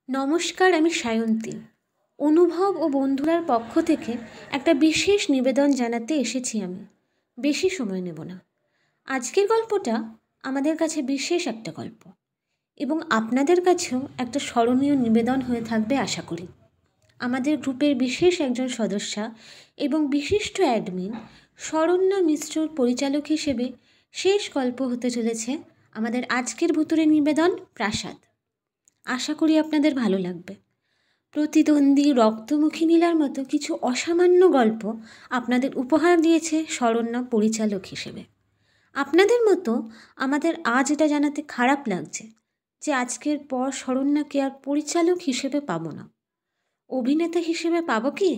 নমস্কার, আমি সায়ন্তী। অনুভব ও বন্ধুরার পক্ষ থেকে একটা বিশেষ নিবেদন জানাতে এসেছি আমি। বেশি সময় নেব না। আজকের গল্পটা আমাদের কাছে বিশেষ একটা গল্প এবং আপনাদের কাছেও একটা স্মরণীয় নিবেদন হয়ে থাকবে আশা করি। আমাদের গ্রুপের বিশেষ একজন সদস্যা এবং বিশিষ্ট অ্যাডমিন শরণ্যা মিশ্রর পরিচালক হিসেবে শেষ গল্প হতে চলেছে আমাদের আজকের ভুতুড়ে নিবেদন প্রাসাদ। আশা করি আপনাদের ভালো লাগবে। প্রতিদ্বন্দ্বী রক্তমুখী নীলার মতো কিছু অসামান্য গল্প আপনাদের উপহার দিয়েছে শরণ্যা পরিচালক হিসেবে। আপনাদের মতো আমাদের আজ এটা জানাতে খারাপ লাগছে যে আজকের পর শরণ্যাকে আর পরিচালক হিসেবে পাবো না। অভিনেতা হিসেবে পাবো কি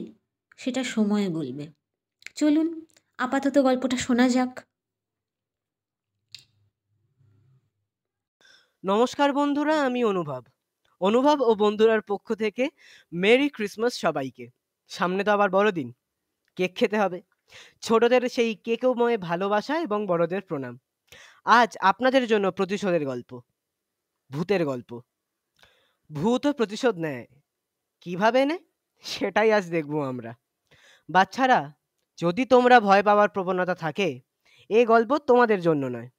সেটা সময় বলবে। চলুন আপাতত গল্পটা শোনা যাক। নমস্কার বন্ধুরা, আমি অনুভব ও বন্ধুরার পক্ষ থেকে মেরি ক্রিসমাস সবাইকে। সামনে তো আবার বড়দিন, কেক খেতে হবে। ছোটদের সেই কেকময় ভালোবাসা এবং বড়দের প্রণাম। আজ আপনাদের জন্য প্রতিশোধের গল্প, ভূতের গল্প। ভূত প্রতিশোধ নেয়, কিভাবে নেয় সেটাই আজ দেখবো আমরা। বাচ্চারা, যদি তোমরা ভয় পাওয়ার প্রবণতা থাকে, এই গল্প তোমাদের জন্য নয়।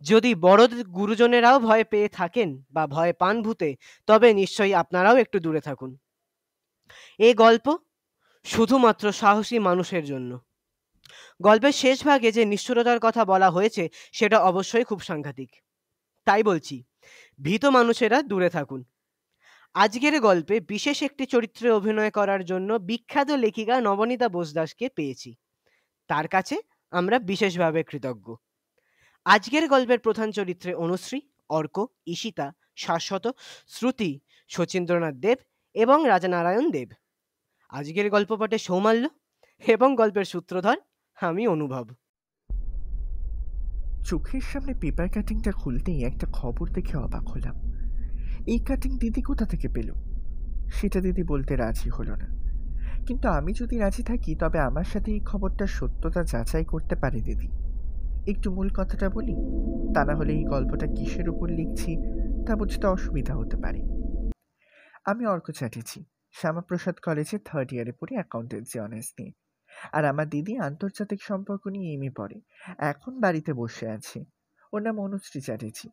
যদি বড় গুরুজনেরাও ভয় পেয়ে থাকেন বা ভয় পান ভূতে, তবে নিশ্চয়ই আপনারাও একটু দূরে থাকুন। এই গল্প শুধুমাত্র সাহসী মানুষের জন্য। গল্পের শেষ ভাগে যে নিষ্ঠুরতার কথা বলা হয়েছে সেটা অবশ্যই খুব সাংঘাতিক। তাই বলছি, ভীত মানুষেরা দূরে থাকুন। আজকের গল্পে বিশেষ একটি চরিত্রে অভিনয় করার জন্য বিখ্যাত লেখিকা নবনীতা বোসদাসকে পেয়েছি। তার কাছে আমরা বিশেষভাবে কৃতজ্ঞ। আজকের গল্পের প্রধান চরিত্রে অনুশ্রী, অর্ক, ঈশিতা, শাশ্বত, শ্রুতি, শচীন্দ্রনাথ দেব এবং রাজানারায়ণ দেব। আজকের গল্প পাঠে সৌমাল্য এবং গল্পের সূত্রধর আমি অনুভব। চোখের সামনে পেপার কাটিংটা খুলতেই একটা খবর দেখে অবাক হলাম। এই কাটিং দিদি কোথা থেকে পেল সেটা দিদি বলতে রাজি হলো না, কিন্তু আমি যদি রাজি থাকি তবে আমার সাথে এই খবরটার সত্যতা যাচাই করতে পারে দিদি। একটু মূল কথাটা বলি, তা না হলে এই গল্পটা কিসের উপর লিখছি তা বুঝতে অসুবিধা হতে পারে। আমি অর্ক চ্যাটার্জি, শ্যামাপ্রসাদ কলেজে 3rd ইয়ারে পড়ি অ্যাকাউন্টেন্সি অনার্স নিয়ে। আর আমার দিদি আন্তর্জাতিক সম্পর্ক নিয়ে এমএ পড়ে, এখন বাড়িতে বসে আছে। ওর নাম অনুশ্রী চ্যাটার্জি।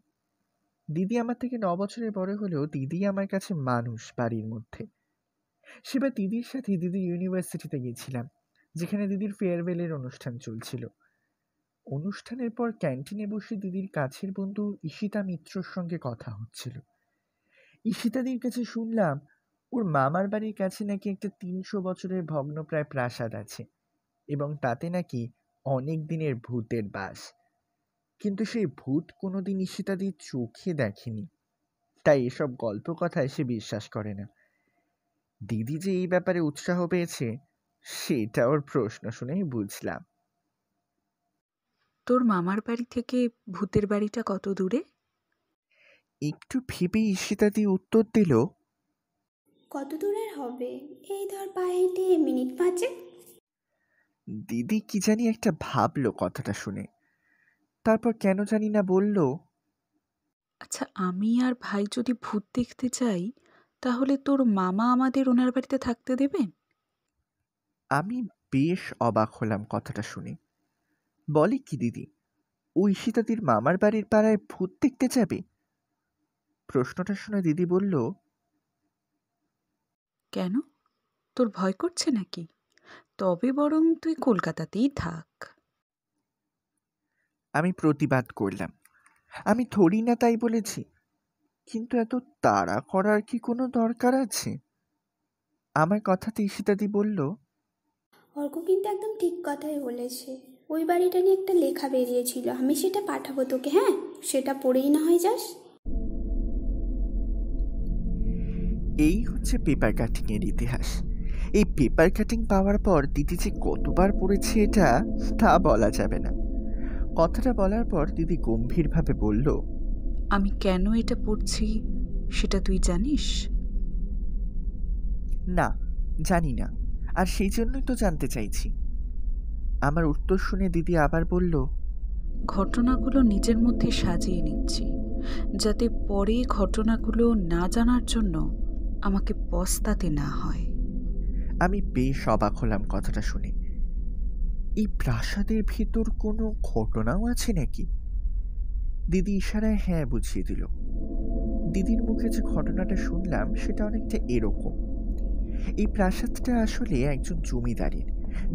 দিদি আমার থেকে 9 বছরের বড় হলেও দিদি আমার কাছে মানুষ বাড়ির মধ্যে। সেবার দিদির সাথে দিদির ইউনিভার্সিটিতে গিয়েছিলাম, যেখানে দিদির ফেয়ারওয়েলের অনুষ্ঠান চলছিল। অনুষ্ঠানের পর ক্যান্টিনে বসে দিদির কাছের বন্ধু ঈশিতা মিত্রর সঙ্গে কথা হচ্ছিল। ঈশিতাদির কাছে শুনলাম ওর মামার বাড়ির কাছে নাকি একটা 300 বছরের ভগ্নপ্রায় প্রাসাদ আছে এবং তাতে নাকি অনেক দিনের ভূতের বাস। কিন্তু সেই ভূত কোনোদিন ঈশিতাদির চোখে দেখেনি, তাই এসব গল্প কথায় সে বিশ্বাস করে না। দিদি যে এই ব্যাপারে উৎসাহ পেয়েছে সেটা ওর প্রশ্ন শুনেই বুঝলাম। তোর মামার বাড়ি থেকে ভূতের বাড়িটা কত দূরে? একটু ভেবে ঈশিতাদি উত্তর দিল, কত দূরের হবে, এই ধর পায়ে হেঁটে মিনিট 5। দিদি কি জানি একটা ভাবলো কথাটা শুনে, তারপর কেন জানি না বলল, আচ্ছা, আমি আর ভাই যদি ভূত দেখতে চাই তাহলে তোর মামা আমাদের ওনার বাড়িতে থাকতে দেবেন? আমি বেশ অবাক হলাম কথাটা শুনে। বলে কি দিদি, ও ঈশিতাদির মামার বাড়ির পাড়ায় ভূত দেখতে যাবে? প্রশ্নটা শুনে দিদি বলল, কেন, তোর ভয় করছে নাকি? তবে বরং তুই কলকাতাতেই থাক। আমি প্রতিবাদ করলাম, আমি থরি না তাই বলেছি, কিন্তু এত তাড়া করার কি কোনো দরকার আছে? আমার কথাতে ঈশিতাদি বলল, অর্ক কিন্তু একদম ঠিক কথাই বলেছে। ওই বাড়িটা নিয়ে একটা লেখা বেরিয়েছিল, আমি সেটা পাঠাবো তোকে। হ্যাঁ, সেটা পড়েই না হয় যাস। এই হচ্ছে পেপার কাটিং এর ইতিহাস। এই পেপার কাটিং পাওয়ার পর দিদি যে কতবার পড়েছে এটা তা বলা যাবে না। কথাটা বলার পর দিদি গম্ভীরভাবে বলল, আমি কেন এটা পড়ছি সেটা তুই জানিস? না, জানি না, আর সেই জন্যই তো জানতে চাইছি। আমার উত্তর শুনে দিদি আবার বলল, ঘটনাগুলো নিজের মধ্যে সাজিয়ে নিচ্ছি, যাতে পরে ঘটনাগুলো না জানার জন্য আমাকে পস্তাতে না হয়। আমি বেশ অবাক হলাম কথাটা শুনে। এই প্রাসাদের ভিতর কোনো ঘটনাও আছে নাকি? দিদি ইশারায় হ্যাঁ বুঝিয়ে দিল। দিদির মুখে যে ঘটনাটা শুনলাম সেটা অনেকটা এরকম। এই প্রাসাদটা আসলে একজন জমিদারের,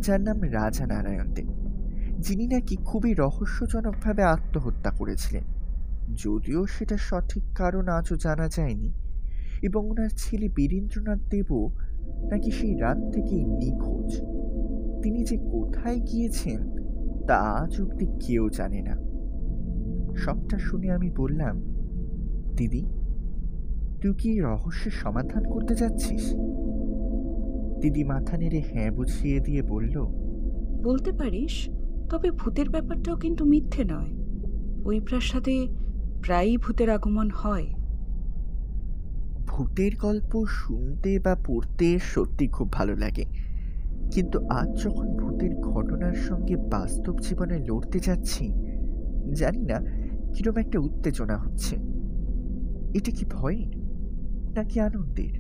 যার নাম রাজা নারায়ণ দেব, যিনি নাকি খুবই রহস্যজনকভাবে আত্মহত্যা করেছিলেন। যদিও সেটা সঠিক কারণ আজও জানা যায়নি, এবং ওনার ছেলে বীরেন্দ্রনাথ দেবও নাকি সেই রাত থেকেই নিখোঁজ। তিনি যে কোথায় গিয়েছেন তা আজ অব্দি কেউ জানে না। সবটা শুনে আমি বললাম, দিদি, তুই কি রহস্যের সমাধান করতে যাচ্ছিস? দিদি মাথা নেড়ে হ্যাঁ বুঝিয়ে দিয়ে বলল, বলতে পারিস, তবে ভূতের ব্যাপারটাও কিন্তু মিথ্যে নয়। ওই প্রাসাদে প্রায়ই ভূতের আগমন হয়। ভূতের গল্প শুনতে বা পড়তে সত্যি খুব ভালো লাগে, কিন্তু আজ যখন ভূতের ঘটনার সঙ্গে বাস্তব জীবনে লড়তে যাচ্ছি, জানি না কিরম একটা উত্তেজনা হচ্ছে। এটা কি ভয়ের নাকি আনন্দের,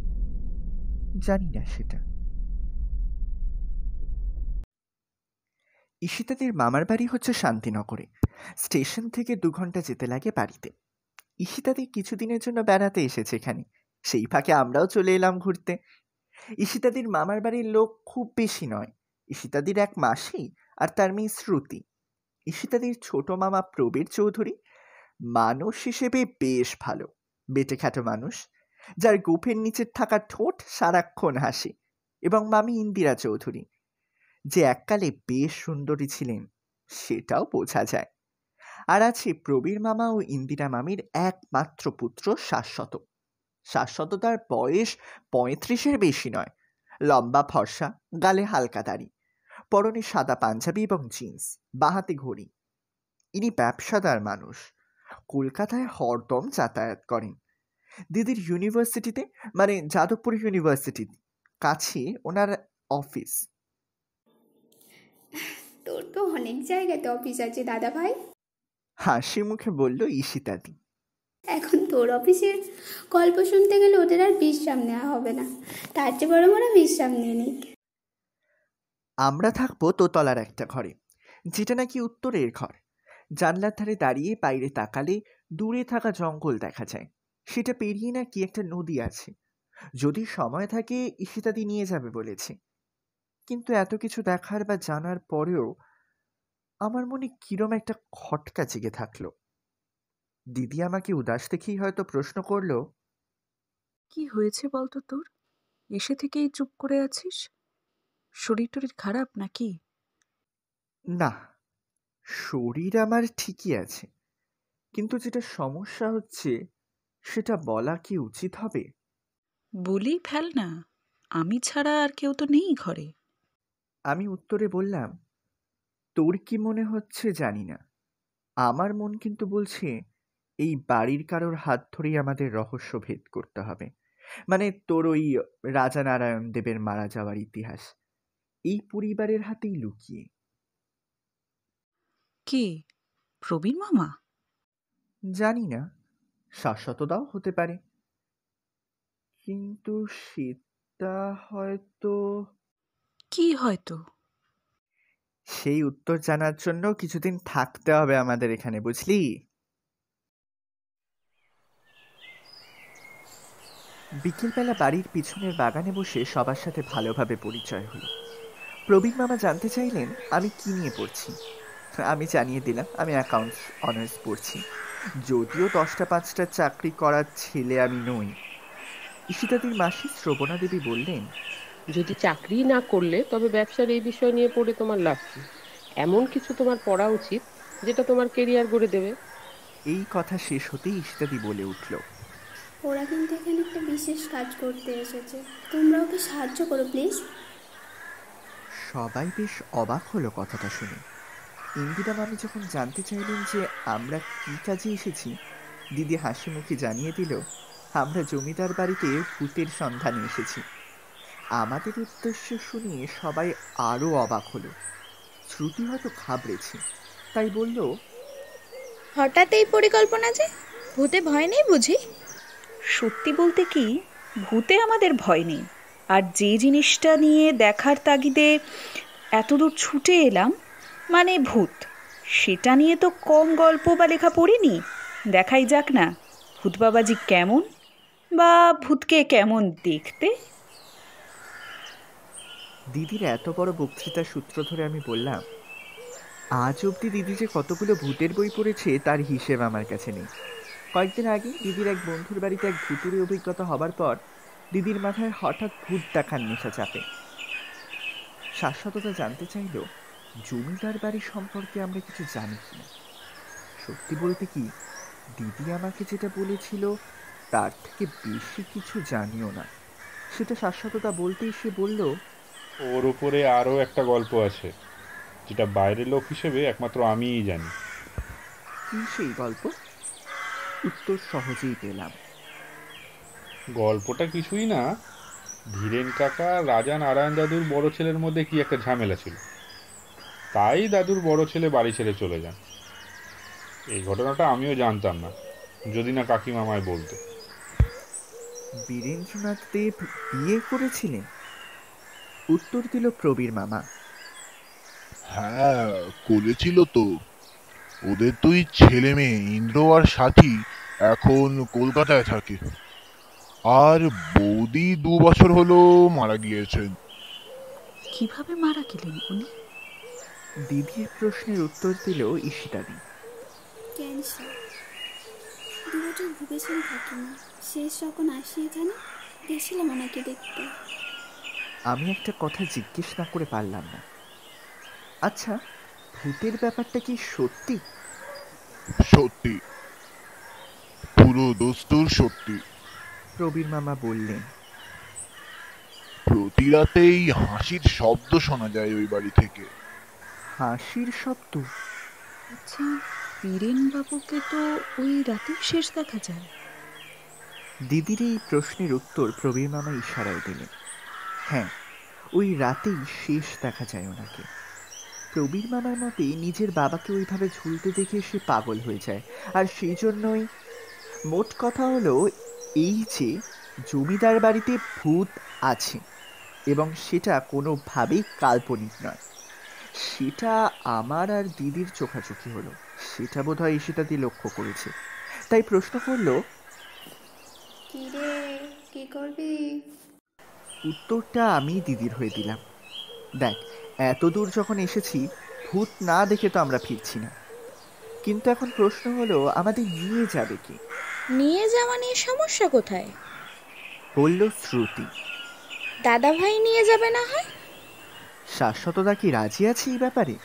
জানি না সেটা। ঈশিতাদের মামার বাড়ি হচ্ছে শান্তিনগরে। স্টেশন থেকে 2 ঘন্টা যেতে লাগে বাড়িতে। ঈশিতাদের কিছুদিনের জন্য বেড়াতে এসেছে এখানে, সেই ফাঁকে আমরাও চলে এলাম ঘুরতে। ঈশিতাদের মামার বাড়ির লোক খুব বেশি নয়। ঈশিতাদের এক মাসি আর তার মেয়ে শ্রুতি। ঈশিতাদের ছোট মামা প্রবীর চৌধুরী মানুষ হিসেবে বেশ ভালো, বেটে খাটো মানুষ, যার গোফের নিচের থাকা ঠোঁট সারাক্ষণ হাসে, এবং মামি ইন্দিরা চৌধুরী, যে এককালে বেশ সুন্দরী ছিলেন, সেটাও বোঝা যায়। আর আছে প্রবীর মামা ও ইন্দিরা মামির একমাত্র পুত্র শাশ্বত। শাশ্বত তার বয়স 35-এর বেশি নয়, লম্বা ফর্সা, গালে হালকা দাড়ি, পরনে সাদা পাঞ্জাবি এবং জিন্স, বাহাতে ঘড়ি। ইনি ব্যবসাদার মানুষ, কলকাতায় হরদম যাতায়াত করেন। দিদির ইউনিভার্সিটিতে, মানে যাদবপুর ইউনিভার্সিটির কাছে ওনার অফিস। তোর তো অনেক জায়গাতে অফিস আছে দাদা ভাই। হাসি মুখে বলল ঈশিতাদি। এখন তোর অফিসের গল্প শুনতে গেলে ওদের আর বিশ্রাম নেওয়া হবে না, তার চেয়ে বড় মোরা বিশ্রাম নিয়ে নিক। আমরা থাকবো দোতলার একটা ঘরে, যেটা নাকি উত্তরের ঘর। জানলার ধারে দাঁড়িয়ে বাইরে তাকালে দূরে থাকা জঙ্গল দেখা যায়। সেটা পেরিয়ে নাকি একটা নদী আছে। যদি সময় থাকে ঈশিতাদি নিয়ে যাবে বলেছে। কিন্তু এত কিছু দেখার বা জানার পরেও আমার মনে কিরম একটা খটকা জেগে থাকলো। দিদি আমাকে উদাস দেখেই হয়তো প্রশ্ন করলো, কি হয়েছে বলতো তোর? এসে থেকেই চুপ করে আছিস। শরীর টরীর খারাপ নাকি? না, শরীর আমার ঠিকই আছে, কিন্তু যেটা সমস্যা হচ্ছে সেটা বলা কি উচিত হবে? বলি ফেল না, আমি ছাড়া আর কেউ তো নেই ঘরে। আমি উত্তরে বললাম, তোর কি মনে হচ্ছে জানি না, আমার মন কিন্তু বলছে এই বাড়ির কারোর হাত ধরেই আমাদের রহস্য ভেদ করতে হবে। মানে তোর ওই রাজা নারায়ণ দেবের মারা যাওয়ার ইতিহাস এই পরিবারের হাতেই লুকিয়ে। কে? প্রবীর মামা? জানি না, শাশ্বতদাও হতে পারে, কিন্তু সেটা হয়তো। কি হয়তো? সেই উত্তর জানার জন্য কিছুদিন থাকতে হবে আমাদের এখানে, বুঝলি? বিকেলবেলা বাড়ির পিছনের বাগানে বসে সবার সাথে ভালোভাবে পরিচয় হলো। প্রবীর মামা জানতে চাইলেন আমি কি নিয়ে পড়ছি। আমি জানিয়ে দিলাম আমি অ্যাকাউন্টস অনার্স পড়ছি, যদিও 10টা 5টা চাকরি করার ছেলে আমি নই। ঈশিতাদির মাসি শ্রবণা দেবী বললেন, যদি চাকরি না করলে তবে ব্যবসার এই বিষয় নিয়ে পড়ে তোমার লাভ কি? এমন কিছু তোমার পড়া উচিত যেটা তোমার কেরিয়ার গড়ে দেবে। এই কথা শেষ হতেই ঈশিতাদি বলে উঠল, ওরা কিন্তু এখানে একটা বিশেষ কাজ করতে এসেছে, তোমরা ওকে সাহায্য করো প্লিজ। সবাই বেশ অবাক হলো কথাটা শুনে। ইন্দিরা মামি যখন জানতে চাইলেন যে আমরা কি কাজে এসেছি, দিদি হাসি মুখে জানিয়ে দিল আমরা জমিদার বাড়িতে ভূতের সন্ধানে এসেছি। আমাদের উদ্দেশ্য শুনে সবাই আরো অবাক হলো। শ্রুতি হয়তো ঘাবড়েছে, তাই বলল, হঠাৎ এই পরিকল্পনা যে? ভূতে ভয় নেই বুঝি? সত্যি বলতে কি, ভূতে আমাদের ভয় নেই, আর যে জিনিসটা নিয়ে দেখার তাগিদে এতদূর ছুটে এলাম মানে ভূত, সেটা নিয়ে তো কম গল্প বা লেখা পড়িনি। দেখাই যাক না ভূত বাবাজি কেমন, বা ভূতকে কেমন দেখতে। দিদির এত বড় বক্তৃতার সূত্র ধরে আমি বললাম, আজ অবধি দিদি যে কতগুলো ভূতের বই পড়েছে তার হিসেব আমার কাছে নেই। কয়েকদিন আগে দিদির এক বন্ধুর বাড়িতে এক ভূতুড়ে অভিজ্ঞতা হবার পর দিদির মাথায় হঠাৎ ভূত দেখার নেশা চাপে। শাশ্বততা জানতে চাইল জমিদার বাড়ি সম্পর্কে আমরা কিছু জানি কিনা। সত্যি বলতে কি, দিদি আমাকে যেটা বলেছিল তার থেকে বেশি কিছু জানিও না। সেটা শাশ্বততা বলতেই সে বলল, ওর উপরে আরও একটা গল্প আছে, যেটা বাইরের লোক হিসেবে একমাত্র আমিই জানি। কি সেই গল্প? উত্তর সহজেই পেলাম। গল্পটা কিছুই না, ধীরেন কাকা রাজা নারায়ণ দাদুর বড় ছেলের মধ্যে কি একটা ঝামেলা ছিল, তাই দাদুর বড় ছেলে বাড়ি ছেড়ে চলে যান। এই ঘটনাটা আমিও জানতাম না, যদি না কাকিমা আমায় বলতো। বীরেন্দ্রনাথ দেব বিয়ে করেছিলেন? উত্তর দিল প্রবীর মামা। হ্যাঁ, করেছিল তো। ওদের দুই ছেলে মেয়ে ইন্দ্র আর সাথী এখন কলকাতায় থাকে, আর বৌদি 2 বছর হলো মারা গিয়েছেন। কিভাবে মারা গেলেন উনি? দিদির প্রশ্নের উত্তর দিল ঈশিতাদি। ক্যান্সার। 2 বছর ভুগেছেন কাকিমা। শেষ যখন আসি এখানে গেছিলাম ওনাকে দেখতে। আমি একটা কথা জিজ্ঞেস না করে পারলাম না। আচ্ছা, ভূতের ব্যাপারটা কি সত্যি? সত্যি, পুরো দস্তুর সত্যি। প্রবীর মামা বললেন। প্রতি রাতেই হাসির শব্দ শোনা যায় ওই বাড়ি থেকে। হাসির শব্দ? আচ্ছা, বীরেন বাবুকে তো ওই রাতেই শেষ দেখা যায়। দিদির এই প্রশ্নের উত্তর প্রবীর মামা ইশারায় দিলেন। হ্যাঁ, ওই রাতেই শেষ দেখা যায় ওনাকে। প্রবীর মামার মতে নিজের বাবাকে ওইভাবে ঝুলতে দেখে সে পাগল হয়ে যায়, আর সেই জন্যই মোট কথা হলো এই যে জমিদার বাড়িতে ভূত আছে এবং সেটা কোনোভাবেই কাল্পনিক নয়। সেটা আমার আর দিদির চোখাচোখি হলো, সেটা বোধহয় ঈশিতাদি লক্ষ্য করেছে। তাই প্রশ্ন করল, কি রে, কি করবি? উত্তরটা আমি দিদির হয়ে দিলাম। দেখ, এত দূর যখন এসেছি, ভূত না দেখে তো আমরা ফিরছি না, কিন্তু এখন প্রশ্ন হলো আমাদের নিয়ে যাবে কি? নিয়ে যাওয়া নিয়ে সমস্যা কোথায়? বলল শ্রুতি। দাদা ভাই নিয়ে যাবে না হয়? শাশ্বততা কি রাজি আছে এই ব্যাপারে?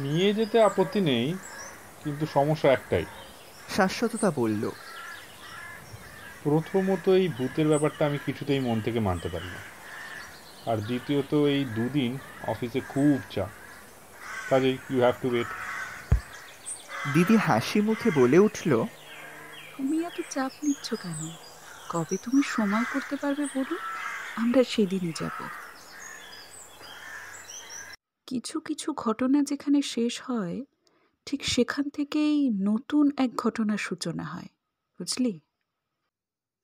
নিয়ে যেতে আপত্তি নেই, কিন্তু সমস্যা একটাই। শাশ্বততা বলল, প্রথমত এই ভূতের ব্যাপারটা আমি কিছুতেই মন থেকে মানতে পারি না, আর দ্বিতীয়ত এই 2 দিন অফিসে খুব চাপ, কাজেই ইউ হ্যাভ টু ওয়েট। দিদি হাসি মুখে বলে উঠল, তুমি এত চাপ নিচ্ছ কেন? কবে তুমি সময় করতে পারবে বলুন, আমরা সেদিনই যাব। কিছু কিছু ঘটনা যেখানে শেষ হয়, ঠিক সেখান থেকেই নতুন এক ঘটনার সূচনা হয়, বুঝলি?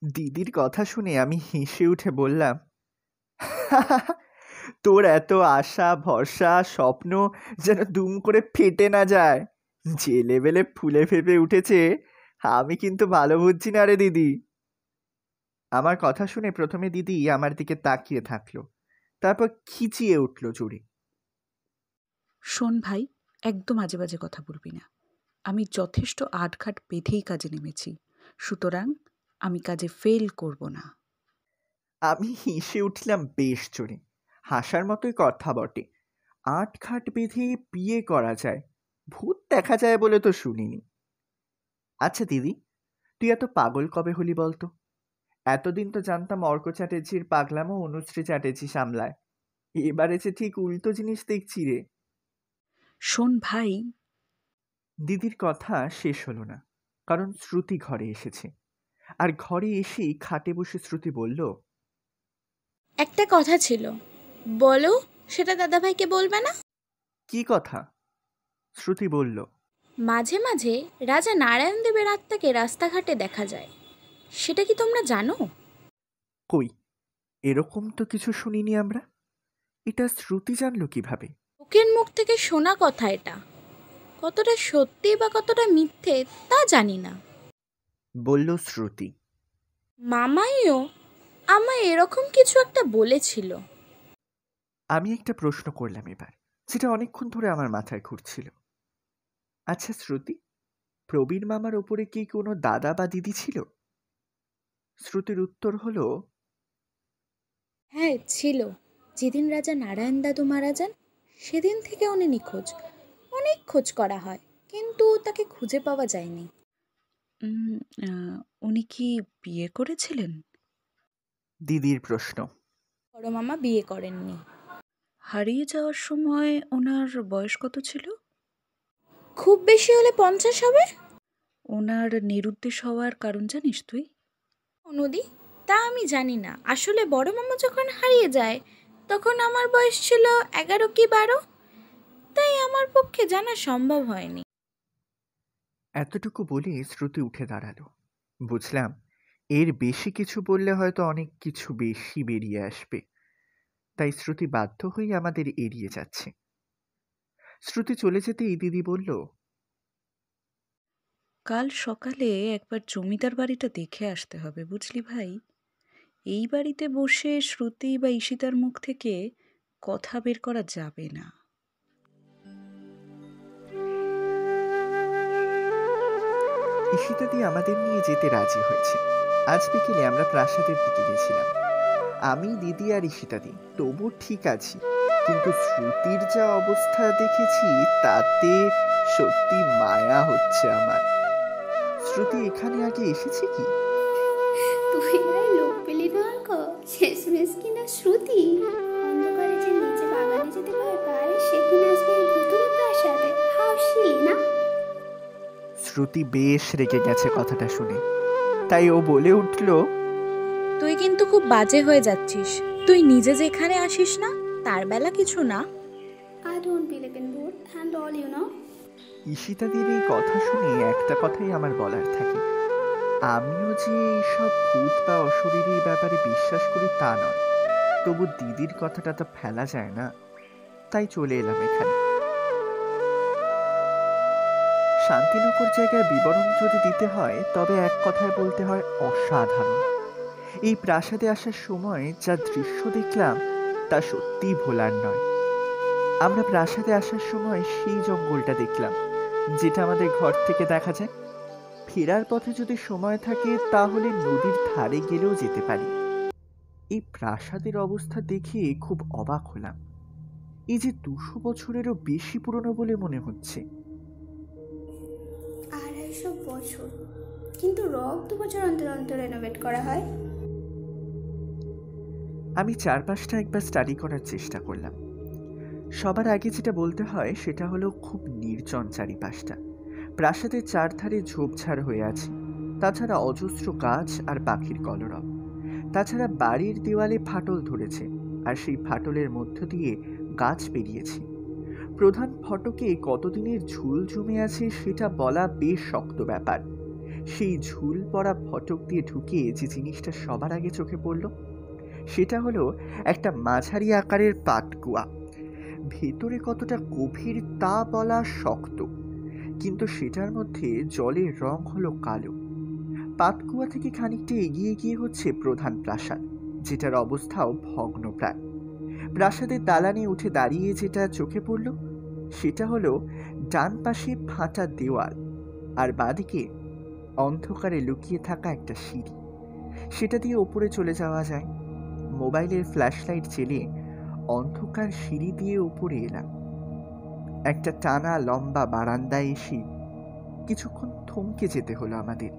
দিদির কথা শুনে আমি হেসে উঠে বললাম, তোর এত আশা ভরসা স্বপ্ন যেন দুম করে ফেটে না যায়। যে লেভেলে ফুলে ফেপে উঠেছে, আমি কিন্তু ভালো বুঝছি না রে দিদি। আমার কথা শুনে প্রথমে দিদি আমার দিকে তাকিয়ে থাকলো, তারপর খিচিয়ে উঠল জোরে। শোন ভাই, একদম আজে বাজে কথা বলবি না। আমি যথেষ্ট আটঘাট বেঁধেই কাজে নেমেছি, সুতরাং আমি কাজে ফেল করব না। আমি হেসে উঠলাম বেশ জোরে। হাসার মতোই কথা বটে। আটঘাট বেঁধে বিয়ে করা যায়, ভূত দেখা যায় বলে তো শুনিনি। আচ্ছা দিদি, তুই এত পাগল কবে হলি বলতো? এতদিন তো জানতাম অর্ক চ্যাটার্জির পাগলামো অনুশ্রী চ্যাটার্জি সামলায়, এবারে যে ঠিক উল্টো জিনিস দেখছি রে। শোন ভাই। দিদির কথা শেষ হলো না, কারণ শ্রুতি ঘরে এসেছে। আর ঘরে এসেই খাটে বসে শ্রুতি বলল, একটা কথা ছিল, বলো। সেটা দাদা ভাইকে বলবে না? কি কথা? শ্রুতি বলল, মাঝে মাঝে রাজা নারায়ণ দেবের আত্মাকে রাস্তাঘাটে দেখা যায়, সেটা কি তোমরা জানো? কই, এরকম তো কিছু শুনিনি আমরা। এটা শ্রুতি জানলো কিভাবে? লোকের মুখ থেকে শোনা কথা এটা, কতটা সত্যি বা কতটা মিথ্যে তা জানি না। বলল শ্রুতি। মামাইও আমায় এরকম কিছু একটা বলেছিল। আমি একটা প্রশ্ন করলাম এবার, যেটা অনেকক্ষণ ধরে আমার মাথায় ঘুরছিল। আচ্ছা শ্রুতি, প্রবীর মামার ওপরে কি কোনো দাদা বা দিদি ছিল? শ্রুতির উত্তর হলো, হ্যাঁ ছিল। যেদিন রাজা নারায়ণ দাদু মারা যান সেদিন থেকে উনি নিখোঁজ। অনেক খোঁজ করা হয় কিন্তু তাকে খুঁজে পাওয়া যায়নি। উনি কি বিয়ে করেছিলেন? দিদির প্রশ্ন। বড় মামা বিয়ে করেননি। হারিয়ে যাওয়ার সময় ওনার বয়স কত ছিল? খুব বেশি হলে 50 হবে। ওনার নিরুদ্দেশ হওয়ার কারণ জানিস তুই? নদী, তা আমি জানি না। আসলে বড় মামা যখন হারিয়ে যায় তখন আমার বয়স ছিল 11 কি 12, তাই আমার পক্ষে জানা সম্ভব হয়নি। এতটুকু বলে শ্রুতি উঠে দাঁড়ালো। বুঝলাম এর বেশি কিছু বললে হয়তো অনেক কিছু বেশি বেরিয়ে আসবে, তাই শ্রুতি বাধ্য হয়ে আমাদের এড়িয়ে যাচ্ছে। শ্রুতি চলে যেতেই দিদি বলল, কাল সকালে একবার জমিদার বাড়িটা দেখে আসতে হবে, বুঝলি ভাই? এই বাড়িতে বসে শ্রুতি বা ঈশিতার মুখ থেকে কথা বের করা যাবে না। ঈশিতাদি আমাদের নিয়ে যেতে রাজি হয়েছে। আজ বিকেলে আমরা প্রাসাদের দিকে গেছিলাম, আমি, দিদি আর ঈশিতাদি। তবু ঠিক আছি, কিন্তু শ্রুতির যা অবস্থা দেখেছি তাতে সত্যি মায়া হচ্ছে আমার। শ্রুতি এখানে আগে এসেছে কি? তুই আর লোক পেলি না শেষমেশ কিনা শ্রুতি। অন্ধকারে যে নিচে বাগানে যেতে ভয় পায় সে কিনা আজকে ভুতুরে প্রাসাদে। হাসিলি না? শ্রুতি বেশ রেগে গেছে কথাটা শুনে, তাই ও বলে উঠল, তুই কিন্তু খুব বাজে হয়ে যাচ্ছিস। তুই নিজে যেখানে আসিস না তার বেলা কিছু না। I don't believe in both and all, you know. ঈশিতাদির এই কথা শুনে একটা কথাই আমার বলার থাকে, আমিও যে এইসব ভূত বা অশরীরীর ব্যাপারে বিশ্বাস করি তা নয়, তবু দিদির কথাটা তো ফেলা যায় না, তাই চলে এলাম এখানে। শান্তিনগর জায়গায় বিবরণ যদি দিতে হয় তবে এক কথায় বলতে হয় অসাধারণ। এই প্রাসাদে আসার সময় যা দৃশ্য দেখলাম তা সত্যিই ভোলার নয়। আমরা প্রাসাদে আসার সময় সেই জঙ্গলটা দেখলাম যেটা আমাদের ঘর থেকে দেখা যায়। ফেরার পথে যদি সময় থাকে তাহলে নদীর ধারে গেলেও যেতে পারি। এই প্রাসাদের অবস্থা দেখে খুব অবাক হলাম। এই যে 200 বছরেরও বেশি পুরনো বলে মনে হচ্ছে। 250 বছর, কিন্তু রক 2 বছর অন্তর অন্তর রেনোভেট করা হয়। আমি চারপাশটা একবার স্টাডি করার চেষ্টা করলাম। সবার আগে যেটা বলতে হয় সেটা হলো খুব নির্জন চারিপাশটা। প্রাসাদের চারধারে ঝোপঝাড় হয়ে আছে, তাছাড়া অজস্র গাছ আর পাখির কলরব। তাছাড়া বাড়ির দেওয়ালে ফাটল ধরেছে, আর সেই ফাটলের মধ্য দিয়ে গাছ বেরিয়েছে। প্রধান ফটকে কতদিনের ঝুল জমে আছে সেটা বলা বেশ শক্ত ব্যাপার। সেই ঝুল পড়া ফটক দিয়ে ঢুকে যে জিনিসটা সবার আগে চোখে পড়ল সেটা হলো একটা মাঝারি আকারের পাতকুয়া। ভেতরে কতটা গভীর তা বলা শক্ত, কিন্তু সেটার মধ্যে জলের রং হলো কালো। পাতকুয়া থেকে খানিকটা এগিয়ে গিয়ে হচ্ছে প্রধান প্রাসাদ, যেটার অবস্থাও ভগ্নপ্রায়। প্রাসাদের দালানে উঠে দাঁড়িয়ে যেটা চোখে পড়ল সেটা হলো ডান পাশে ফাটা দেওয়াল, আর বাঁদিকে অন্ধকারে লুকিয়ে থাকা একটা সিঁড়ি। সেটা দিয়ে ওপরে চলে যাওয়া যায়। মোবাইলের ফ্ল্যাশলাইট জ্বেলে অন্ধকার সিঁড়ি দিয়ে উপরে এলাম। একটা টানা লম্বা বারান্দায় এসে কিছুক্ষণ থমকে যেতে হলো আমাদের।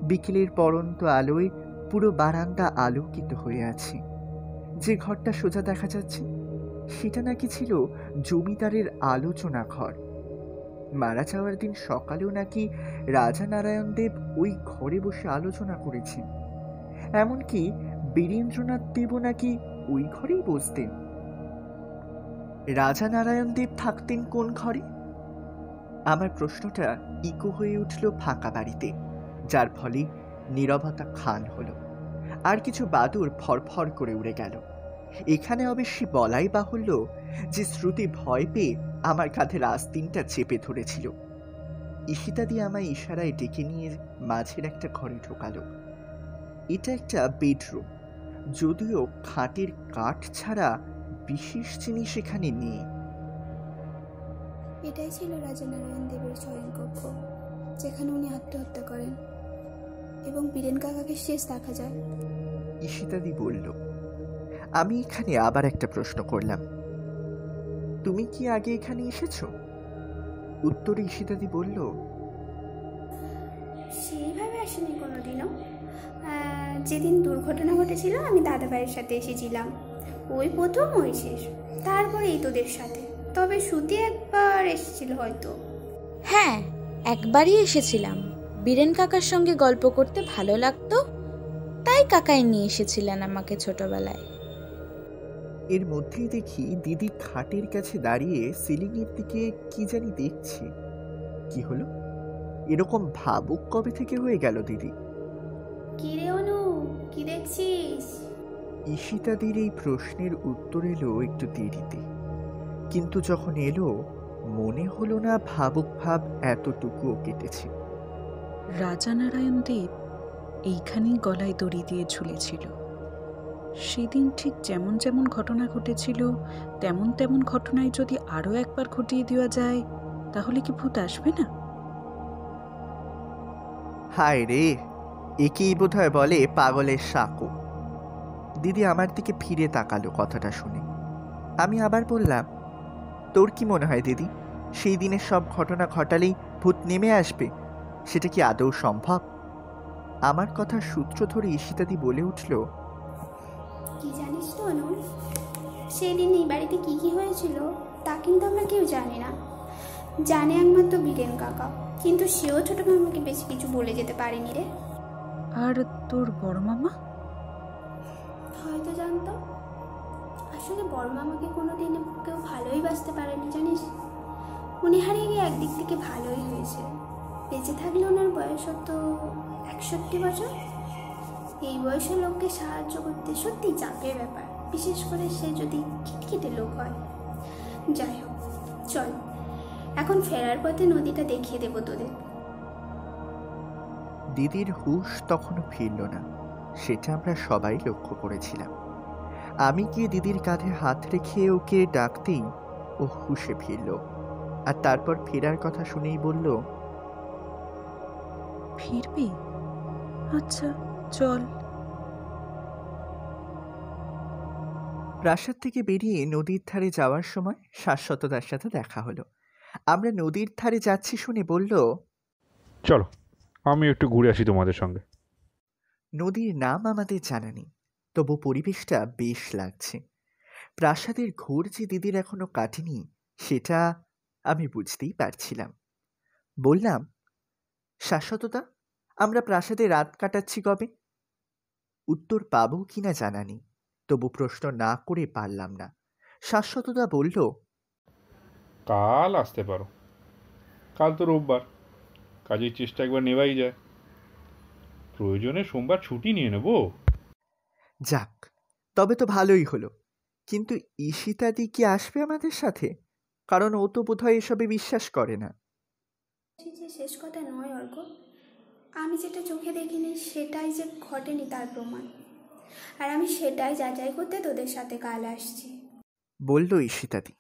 বিকেলের পড়ন্ত আলোয় পুরো বারান্দা আলোকিত হয়ে আছে। যে ঘরটা সোজা দেখা যাচ্ছে সেটা নাকি ছিল জমিদারের আলোচনা ঘর। মারা যাওয়ার দিন সকালেও নাকি রাজা নারায়ণ দেব ওই ঘরে বসে আলোচনা করেছেন। এমনকি বীরেন্দ্রনাথ দেবও নাকি ওই ঘরেই বসতেন। রাজা নারায়ণ দেব থাকতেন কোন ঘরে? আমার প্রশ্নটা ইকো হয়ে উঠল ফাঁকা বাড়িতে, যার ফলে নীরবতা খান হলো। আর কিছু বাদুড় ফরফর করে উড়ে গেল। এখানে অবশ্যই বলাই বাহুল্য যে শ্রুতি ভয় পেয়ে আমার কাঁধের আস্তিনটা চেপে ধরেছিল। ঈশিতা দিয়ে আমায় ইশারায় ডেকে নিয়ে মাঝের একটা ঘরে ঢোকালো। এটা একটা বেডরুম, যদিও খাটের কাঠ ছাড়া বিশেষ জিনিস এখানে নেই। এটাই ছিল রাজানারায়ণ দেবের শয়নকক্ষ, যেখানে উনি আত্মহত্যা করেন এবং বীরেন কাকাকে শেষ দেখা যায়। ঈশিতাদি বলল। আমি এখানে আবার একটা প্রশ্ন করলাম, তুমি কি আগে এখানে এসেছো? উত্তরে ঈশিতাদি বলল, সেইভাবে আসেনি কোনোদিনও। যেদিন দুর্ঘটনা ঘটেছিল আমি দাদাভাইয়ের সাথে এসেছিলাম, ওই প্রথম ওই শেষ, তারপরে এই তোদের সাথে। তবে শ্রুতি একবার এসেছিল হয়তো। হ্যাঁ, একবারই এসেছিলাম। বীরেন কাকার সঙ্গে গল্প করতে ভালো লাগতো, তাই কাকাই নিয়ে এসেছিলেন আমাকে ছোটবেলায়। এর মধ্যেই দেখি দিদি খাটের কাছে দাঁড়িয়ে সিলিংয়ের দিকে কি জানি দেখছে। কি হলো? এরকম ভাবুক কবে থেকে হয়ে গেল দিদি? কি রে অনু, কি দেখছিস? ঈশিতাদির এই প্রশ্নের উত্তর এলো একটু দেরিতে, কিন্তু যখন এলো মনে হলো না ভাবুক ভাব এতটুকুও কেটেছে। রাজানারায়ণ দেব এইখানেই গলায় দড়ি দিয়ে ঝুলেছিল। সেদিন ঠিক যেমন যেমন ঘটনা ঘটেছিল তেমন তেমন ঘটনায় যদি আরও একবার ঘটিয়ে দেওয়া যায়, তাহলে কি ভূত আসবে না? হায় রে, একেই বোধহয় বলে পাগলের সাঁকো। দিদি আমার দিকে ফিরে তাকালো কথাটা শুনে। আমি আবার বললাম, তোর কি মনে হয় দিদি, সেই দিনের সব ঘটনা ঘটালেই ভূত নেমে আসবে? সেটা কি আদৌ সম্ভব? আমার কথার সূত্র ধরে ঈশিতাদি বলে উঠল, কি জানিস তো অনু, সেদিন এই বাড়িতে কি কি হয়েছিল তা কিন্তু আমরা কেউ জানি না। জানে একমাত্র বীরেন কাকা, কিন্তু সেও ছোট মামাকে বেশি কিছু বলে যেতে পারেনি রে। আর তোর বড় মামা? হয়তো জানতো। আসলে বড় মামাকে কোনোদিন কেউ ভালোই বাঁচতে পারেনি জানিস। উনি হারিয়ে গিয়ে একদিক থেকে ভালোই হয়েছে। বেঁচে থাকলে ওনার বয়স হতো 61 বছর। এই বয়সের লোককে সাহায্য করতে সত্যি চাপের ব্যাপার, বিশেষ করে সে যদি খিটখিটে লোক হয়। যাই হোক, চল এখন ফেরার পথে নদীটা দেখিয়ে দেবো তোদের। দিদির হুঁশ তখনও ফিরল না, সেটা আমরা সবাই লক্ষ্য করেছিলাম। আমি গিয়ে দিদির কাঁধে হাত রেখে ওকে ডাকতেই ও হুঁশে ফিরল, আর তারপর ফেরার কথা শুনেই বলল, ফিরবি? আচ্ছা চল। প্রাসাদ থেকে বেরিয়ে নদীর ধারে যাওয়ার সময় শাশ্বতদার সাথে দেখা হলো। আমরা নদীর ধারে যাচ্ছি শুনে বলল, চলো আমি একটু ঘুরে আসি তোমাদের সঙ্গে। নদীর নাম আমাদের জানা নেই, তবু পরিবেশটা বেশ লাগছে। প্রাসাদের ঘোর যে দিদির এখনো কাটেনি সেটা আমি বুঝতেই পারছিলাম। বললাম, শাশ্বতদা, আমরা প্রাসাদে রাত কাটাচ্ছি কবে? উত্তর পাবো কিনা জানা নেই, তবু প্রশ্ন না করে পারলাম না। শাশ্বতদা বলল, কাল আসতে পারো, কাল তো রোববার, কাজের চেষ্টা একবার নেওয়াই যায়। প্রয়োজনে সোমবার ছুটি নিয়ে নেব। যাক, তবে তো ভালোই হলো। কিন্তু ঈশিতাদি কি আসবে আমাদের সাথে? কারণ ও তো বোধহয় এসবে বিশ্বাস করে না। যে শেষ কথা নয় অর্ক, আমি যেটা চোখে দেখিনি সেটাই যে ঘটেনি তার প্রমাণ, আর আমি সেটাই যাচাই করতে তোদের সাথে কাল আসছি, বলল ঈশিতাদি।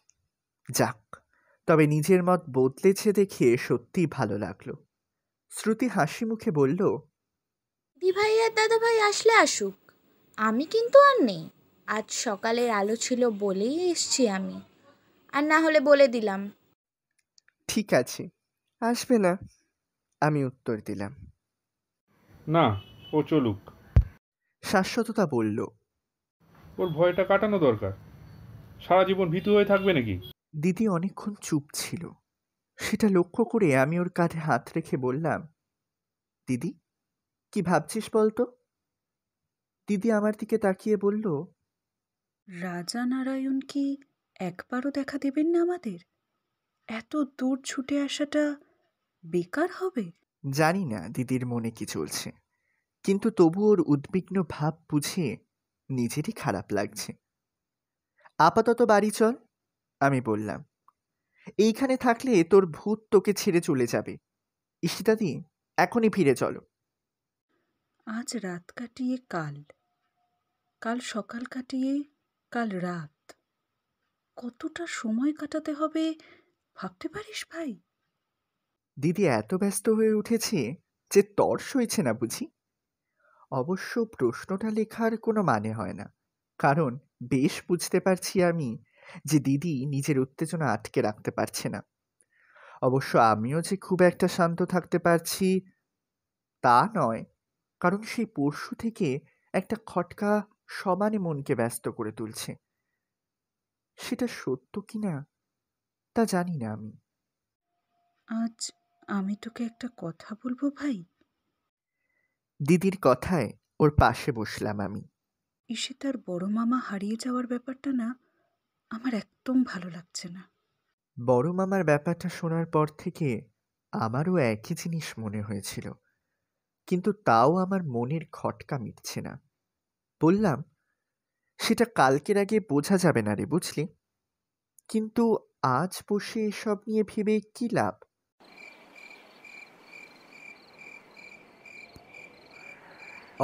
যাক, তবে নিজের মত বদলেছে দেখে সত্যিই ভালো লাগলো। শ্রুতি হাসি মুখে বলল, দিভাই আর দাদাভাই আসলে আসুক, আমি কিন্তু আর নেই। আজ সকালের আলো ছিল বলেই এসছি আমি, আর না হলে বলে দিলাম। ঠিক আছে, আসবে না, আমি উত্তর দিলাম। না, ও চলুক। শাশ্বততা বলল, ওর ভয়টা কাটানো দরকার, সারা জীবন ভীতু হয়ে থাকবে নাকি? দিদি অনেকক্ষণ চুপ ছিল, সেটা লক্ষ্য করে আমি ওর কাঁধে হাত রেখে বললাম, দিদি কি ভাবছিস বলতো? দিদি আমার দিকে তাকিয়ে বলল, রাজানারায়ণ কি একবারও দেখা দেবেন না আমাদের? এত দূর ছুটে আসাটা বেকার হবে? জানি না দিদির মনে কি চলছে, কিন্তু তবু ওর উদ্বিগ্ন ভাব বুঝে নিজেরই খারাপ লাগছে। আপাতত বাড়ি চল, আমি বললাম। এইখানে থাকলে তোর ভূত তোকে ছেড়ে চলে যাবে। ঈশিতাদি, এখনই ফিরে চলো। আজ রাত কাটিয়ে কাল, কাল সকাল কাটিয়ে কাল রাত, কতটা সময় কাটাতে হবে ভাবতে পারিস ভাই? দিদি এত ব্যস্ত হয়ে উঠেছে যে তর সইছে না বুঝি। অবশ্য প্রশ্নটা লেখার কোনো মানে হয় না, কারণ বেশ বুঝতে পারছি আমি যে দিদি নিজের উত্তেজনা আটকে রাখতে পারছে না। অবশ্য আমিও যে খুব একটা শান্ত থাকতে পারছি তা নয়, কারণ সেই পরশু থেকে একটা খটকা সমানে মনকে ব্যস্ত করে তুলছে। সেটা সত্য কিনা তা জানি না আমি। আজ আমি তোকে একটা কথা বলবো ভাই। দিদির কথায় ওর পাশে বসলাম আমি। ঈশিতার বড় মামা হারিয়ে যাওয়ার ব্যাপারটা না আমার একদম ভালো লাগছে না। বড় মামার ব্যাপারটা শোনার পর থেকে আমারও একই জিনিস মনে হয়েছিল, কিন্তু তাও আমার মনের খটকা মিটছে না। বললাম, সেটা কালকের আগে বোঝা যাবে না রে, বুঝলি? কিন্তু আজ বসে এসব নিয়ে ভেবে কি লাভ?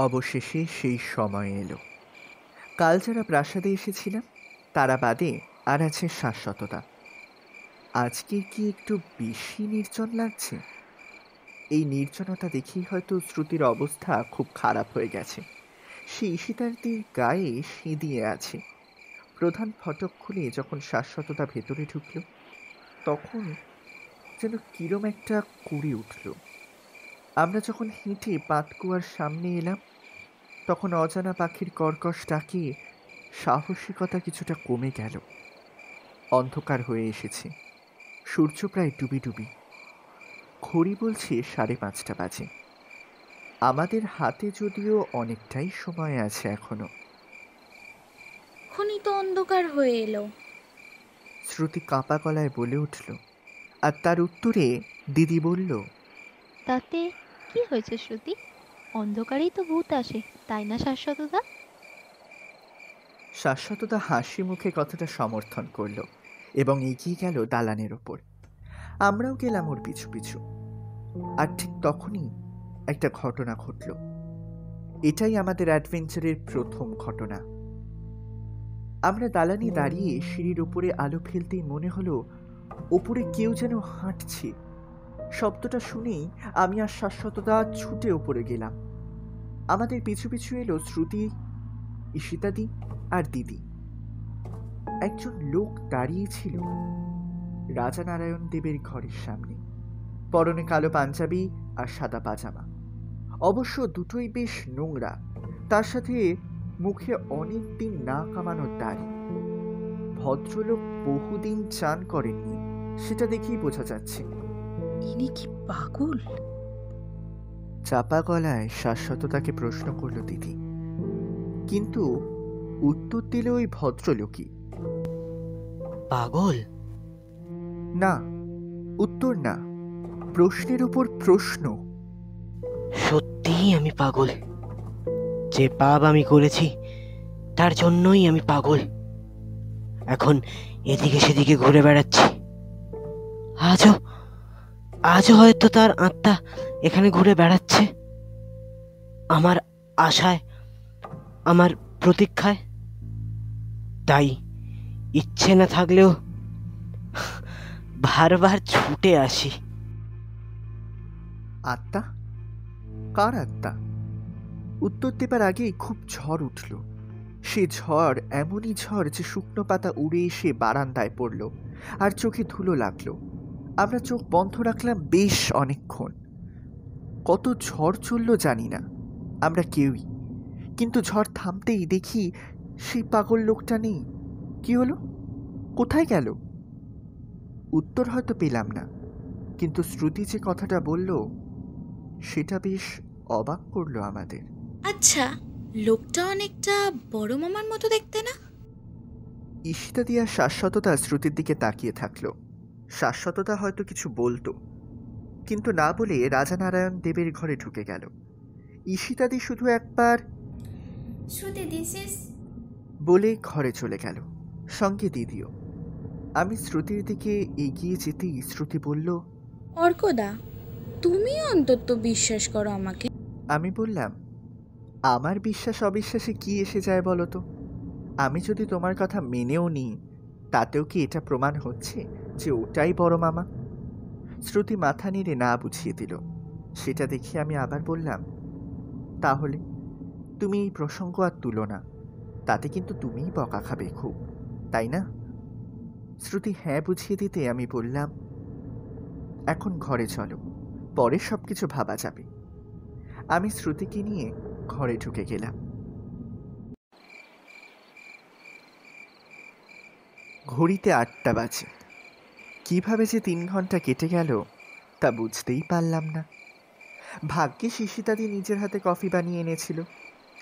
অবশেষে সেই সময় এলো। কাল যারা প্রাসাদে এসেছিলাম তারা বাদে আর আছে শাশ্বততা। আজকে কি একটু বেশি নির্জন লাগছে? এই নির্জনতা দেখেই হয়তো শ্রুতির অবস্থা খুব খারাপ হয়ে গেছে। সে ঈশিতাদির গায়ে সিঁদিয়ে আছে। প্রধান ফটক খুলে যখন শাশ্বততা ভেতরে ঢুকল, তখন যেন কিরম একটা কুড়ি উঠল। আমরা যখন হেঁটে পাতকুয়ার সামনে এলাম, তখন অজানা পাখির কর্কশ ডাকে সাহসিকতা কিছুটা কমে গেল। অন্ধকার হয়ে এসেছে, সূর্য প্রায় ডুবি ডুবি। ঘড়ি বলছে 5:30 বাজে। আমাদের হাতে যদিও অনেকটাই সময় আছে এখনো। এখনই তো অন্ধকার হয়ে এলো। শ্রুতি কাঁপা গলায় বলে উঠল, আর তার উত্তরে দিদি বলল, তাতে কি হয়েছে শ্রুতি? অন্ধকারেই তো ভূত আসে, তাই না শাশ্বততা? শাশ্বততা হাসি মুখে কথাটা সমর্থন করল এবং এগিয়ে গেল দালানের ওপর। আমরাও গেলাম ওর পিছু পিছু। আর ঠিক তখনই একটা ঘটনা ঘটল। এটাই আমাদের অ্যাডভেঞ্চারের প্রথম ঘটনা। আমরা দালানে দাঁড়িয়ে সিঁড়ির ওপরে আলো ফেলতেই মনে হলো ওপরে কেউ যেন হাঁটছে। শব্দটা শুনেই আমি আর শাশ্বততা ছুটে ওপরে গেলাম। আমাদের পিছু পিছু এলো শ্রুতি, ঈশিতাদি আর দিদি। একজন লোক দাঁড়িয়েছিল রাজা নারায়ণ দেবের ঘরের সামনে, পরনে কালো পাঞ্জাবি আর সাদা পাজামা। অবশ্য দুটোই বেশ নোংরা, তার সাথে মুখে অনেক দিন না কামানোর দাড়ি। ভদ্রলোক বহুদিন চান করেননি, সেটা দেখেই বোঝা যাচ্ছে। ইনি কি পাগল? চাপা গলায় শাশ্বততাকে প্রশ্ন করল দিদি, কিন্তু উত্তর দিল ওই ভদ্রলোকই। পাগল? না, উত্তর না, প্রশ্নের উপর প্রশ্ন। সত্যিই আমি পাগল। যে পাপ আমি করেছি তার জন্যই আমি পাগল। এখন এদিকে সেদিকে ঘুরে বেড়াচ্ছি। আজও হয়তো তার আত্মা এখানে ঘুরে বেড়াচ্ছে, আমার আশায়, আমার প্রতীক্ষায়। তাই ইচ্ছে না থাকলেও বারবার ছুটে আসি। আত্মা? কার আত্মা? উত্তর দেবার আগেই খুব ঝড় উঠল। সে ঝড় এমনই ঝড় যে শুকনো পাতা উড়ে এসে বারান্দায় পড়ল আর চোখে ধুলো লাগলো। আমরা চোখ বন্ধ রাখলাম বেশ অনেকক্ষণ। কত ঝড় চলল জানি না আমরা কেউই, কিন্তু ঝড় থামতেই দেখি সেই পাগল লোকটা নেই। কি হলো? কোথায় গেল? উত্তর হয়তো পেলাম না, কিন্তু শ্রুতি যে কথাটা বলল সেটা বেশ অবাক করলো আমাদের। আচ্ছা, লোকটা অনেকটা বড় মামার মতো দেখতে না? ঈশিতা দিয়া শাশ্বততা শ্রুতির দিকে তাকিয়ে থাকলো। শাশ্বততা হয়তো কিছু বলতো, কিন্তু না বলে রাজা নারায়ণ দেবের ঘরে ঢুকে গেল। ঈশিতাদি শুধু একবার শ্রুতি দিস ইজ বলে ঘরে চলে গেল, সঙ্গে দিদিও। আমি শ্রুতির দিকে এগিয়ে যেতেই শ্রুতি বলল, অর্কদা, তুমি অন্তত বিশ্বাস করো আমাকে। আমি বললাম, আমার বিশ্বাস অবিশ্বাসে কি এসে যায় বলো তো? আমি যদি তোমার কথা মেনেও নিই, তাতেও কি এটা প্রমাণ হচ্ছে যে ওটাই বড় মামা? শ্রুতি মাথা নেড়ে না বুঝিয়ে দিল। সেটা দেখে আমি আবার বললাম, তাহলে তুমি এই প্রসঙ্গ আর তুলো না, তাতে কিন্তু তুমিই বকা খাবে খুব, তাই না? শ্রুতি হ্যাঁ বুঝিয়ে দিতে আমি বললাম, এখন ঘরে চলো, পরে সব কিছু ভাবা যাবে। আমি শ্রুতিকে নিয়ে ঘরে ঢুকে গেলাম। ঘড়িতে 8টা বাজে। কিভাবে যে 3 ঘন্টা কেটে গেল তা বুঝতেই পারলাম না। ভাগ্যে ঈশিতাদি নিজের হাতে কফি বানিয়ে এনেছিল,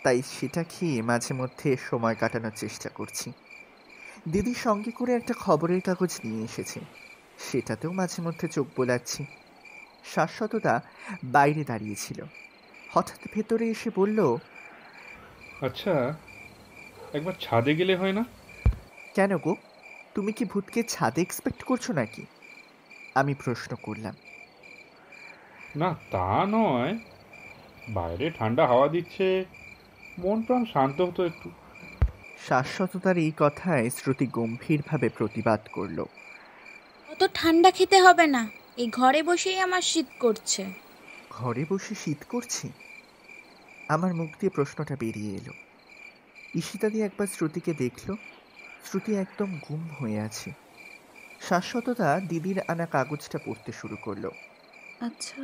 তাই সেটা খেয়ে মাঝে মধ্যে সময় কাটানোর চেষ্টা করছি। দিদি সঙ্গে করে একটা খবরের কাগজ নিয়ে এসেছে, সেটাতেও মাঝে মধ্যে চোখ বোলাচ্ছি। শাশ্বতদা বাইরে দাঁড়িয়েছিল, হঠাৎ ভেতরে এসে বলল, আচ্ছা, একবার ছাদে গেলে হয় না? কেন গো, তুমি কি ভূতকে ছাদে এক্সপেক্ট করছো নাকি? আমি প্রশ্ন করলাম। না, তা নয়, বাইরে ঠান্ডা হাওয়া দিচ্ছে, মন প্রাণ শান্ত হতো একটু। শাশ্বততার এই কথায় শ্রুতি গম্ভীরভাবে প্রতিবাদ করল। অত ঠান্ডা খেতে হবে না, এই ঘরে বসেই আমার শীত করছে। ঘরে বসে শীত করছি? আমার মুখ দিয়ে প্রশ্নটা বেরিয়ে এলো। ঈশিতাদি একবার শ্রুতিকে দেখল, শ্রুতি একদম গুম হয়ে আছে। শাশ্বততা দিদির আনা কাগজটা পড়তে শুরু করলো। আচ্ছা,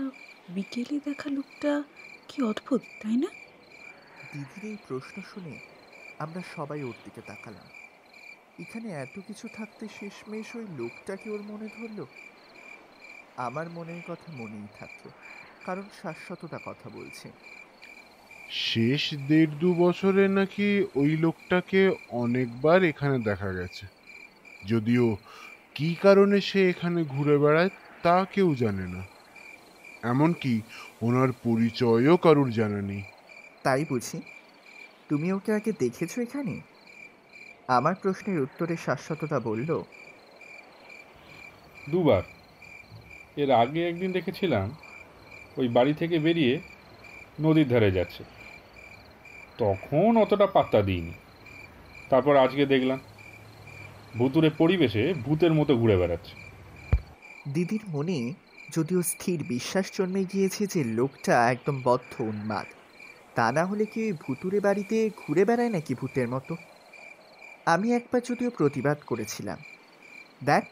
বিকেলে দেখা লোকটা কি অদ্ভুত, তাই না? দিদির এই প্রশ্ন শুনে আমরা সবাই ওর দিকে তাকালাম। এখানে এত কিছু থাকতে শেষমেশ ওই লোকটাকে ওর মনে ধরল। আমার মনের কথা মনেই থাকলো, কারণ শাশ্বততা কথা বলছে। শেষ 1.5-2 বছরে নাকি ওই লোকটাকে অনেকবার এখানে দেখা গেছে, যদিও কি কারণে সে এখানে ঘুরে বেড়ায় তা কেউ জানে না, এমনকি ওনার পরিচয়ও কারুর জানা নেই। তাই বুঝি? তুমি ওকে আগে দেখেছো এখানে? আমার প্রশ্নের উত্তরে শাশ্বততা বলল, 2 বার। এর আগে একদিন দেখেছিলাম ওই বাড়ি থেকে বেরিয়ে নদীর ধারে যাচ্ছে, তখন অতটা পাত্তা দিইনি। তারপর আজকে দেখলাম ভুতুরে পরিবেশে ভূতের মতো ঘুরে বেড়াচ্ছে। দিদির মনে যদিও স্থির বিশ্বাস জন্মে গিয়েছে যে লোকটা একদম বদ্ধ উন্মাদ, তা না হলে কি ওই ভুতুরে বাড়িতে ঘুরে বেড়ায় নাকি ভূতের মতো? আমি একবার যদিও প্রতিবাদ করেছিলাম, দেখ,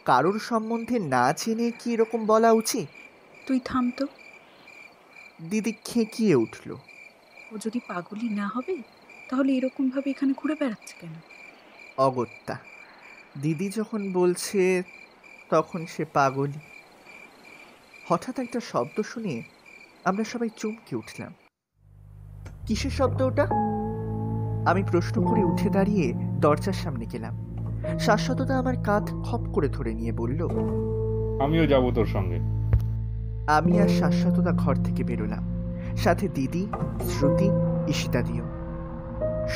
কারোর সম্বন্ধে না জেনে কি এরকম বলা উচিত? তুই থাম তো। দিদি খেঁকিয়ে উঠল। ও যদি পাগলই না হবে তাহলে এরকমভাবে এখানে ঘুরে বেড়াচ্ছে কেন? অগত্যা, দিদি যখন বলছে তখন সে পাগলই। হঠাৎ একটা শব্দ শুনে আমরা সবাই চমকে উঠলাম। কিসের শব্দ ওটা? আমি প্রশ্ন করে উঠে দাঁড়িয়ে দরজার সামনে গেলাম। শাশ্বততা আমার কাঁধ খপ করে ধরে নিয়ে বলল, আমিও যাব তোর সঙ্গে। আমি আর শাশ্বততা ঘর থেকে বেরোলাম, সাথে দিদি, শ্রুতি, ঈশিতাদিও।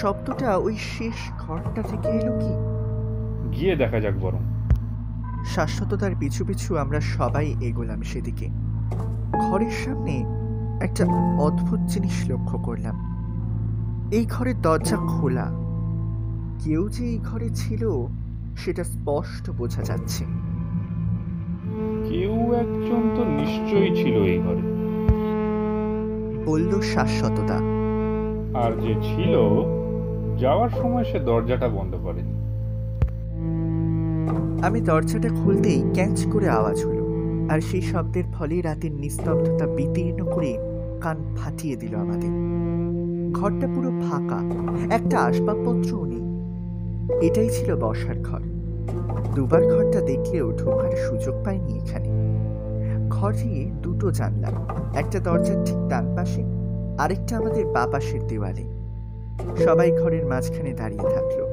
শব্দটা ওই শেষ ঘরটা থেকে এলো কি? গিয়ে দেখা যাক বরং। শাশ্বততার পিছু পিছু আমরা সবাই এগোলাম সেদিকে। ঘরের সামনে একটা অদ্ভুত জিনিস লক্ষ্য করলাম। এই ঘরের দরজা খোলা। কেউ যে এই ঘরে ছিল সেটা স্পষ্ট বোঝা যাচ্ছে। কেউ একজন তো নিশ্চয়ই ছিল এই ঘরে, বলল শাশ্বততা। আর যে ছিল, যাওয়ার সময় সে দরজাটা বন্ধ করেনি। আমি দরজাটা খুলতেই ক্যাঁচ করে আওয়াজ হলো, আর সেই শব্দের ফলে রাতের নিস্তব্ধতা বিতীর্ণ করে কান ফাটিয়ে দিল আমাদের। ঘরটা পুরো ফাঁকা, একটা আসবাবপত্রও নেই। এটাই ছিল বসার ঘর। 2 বার ঘরটা দেখলেও ঢোকার সুযোগ পাইনি এখানে। ঘরে 2টো জানলা, একটা দরজার ঠিক ডান পাশে, আরেকটা আমাদের বাঁ পাশের দেওয়ালে। সবাই ঘরের মাঝখানে দাঁড়িয়ে থাকলো।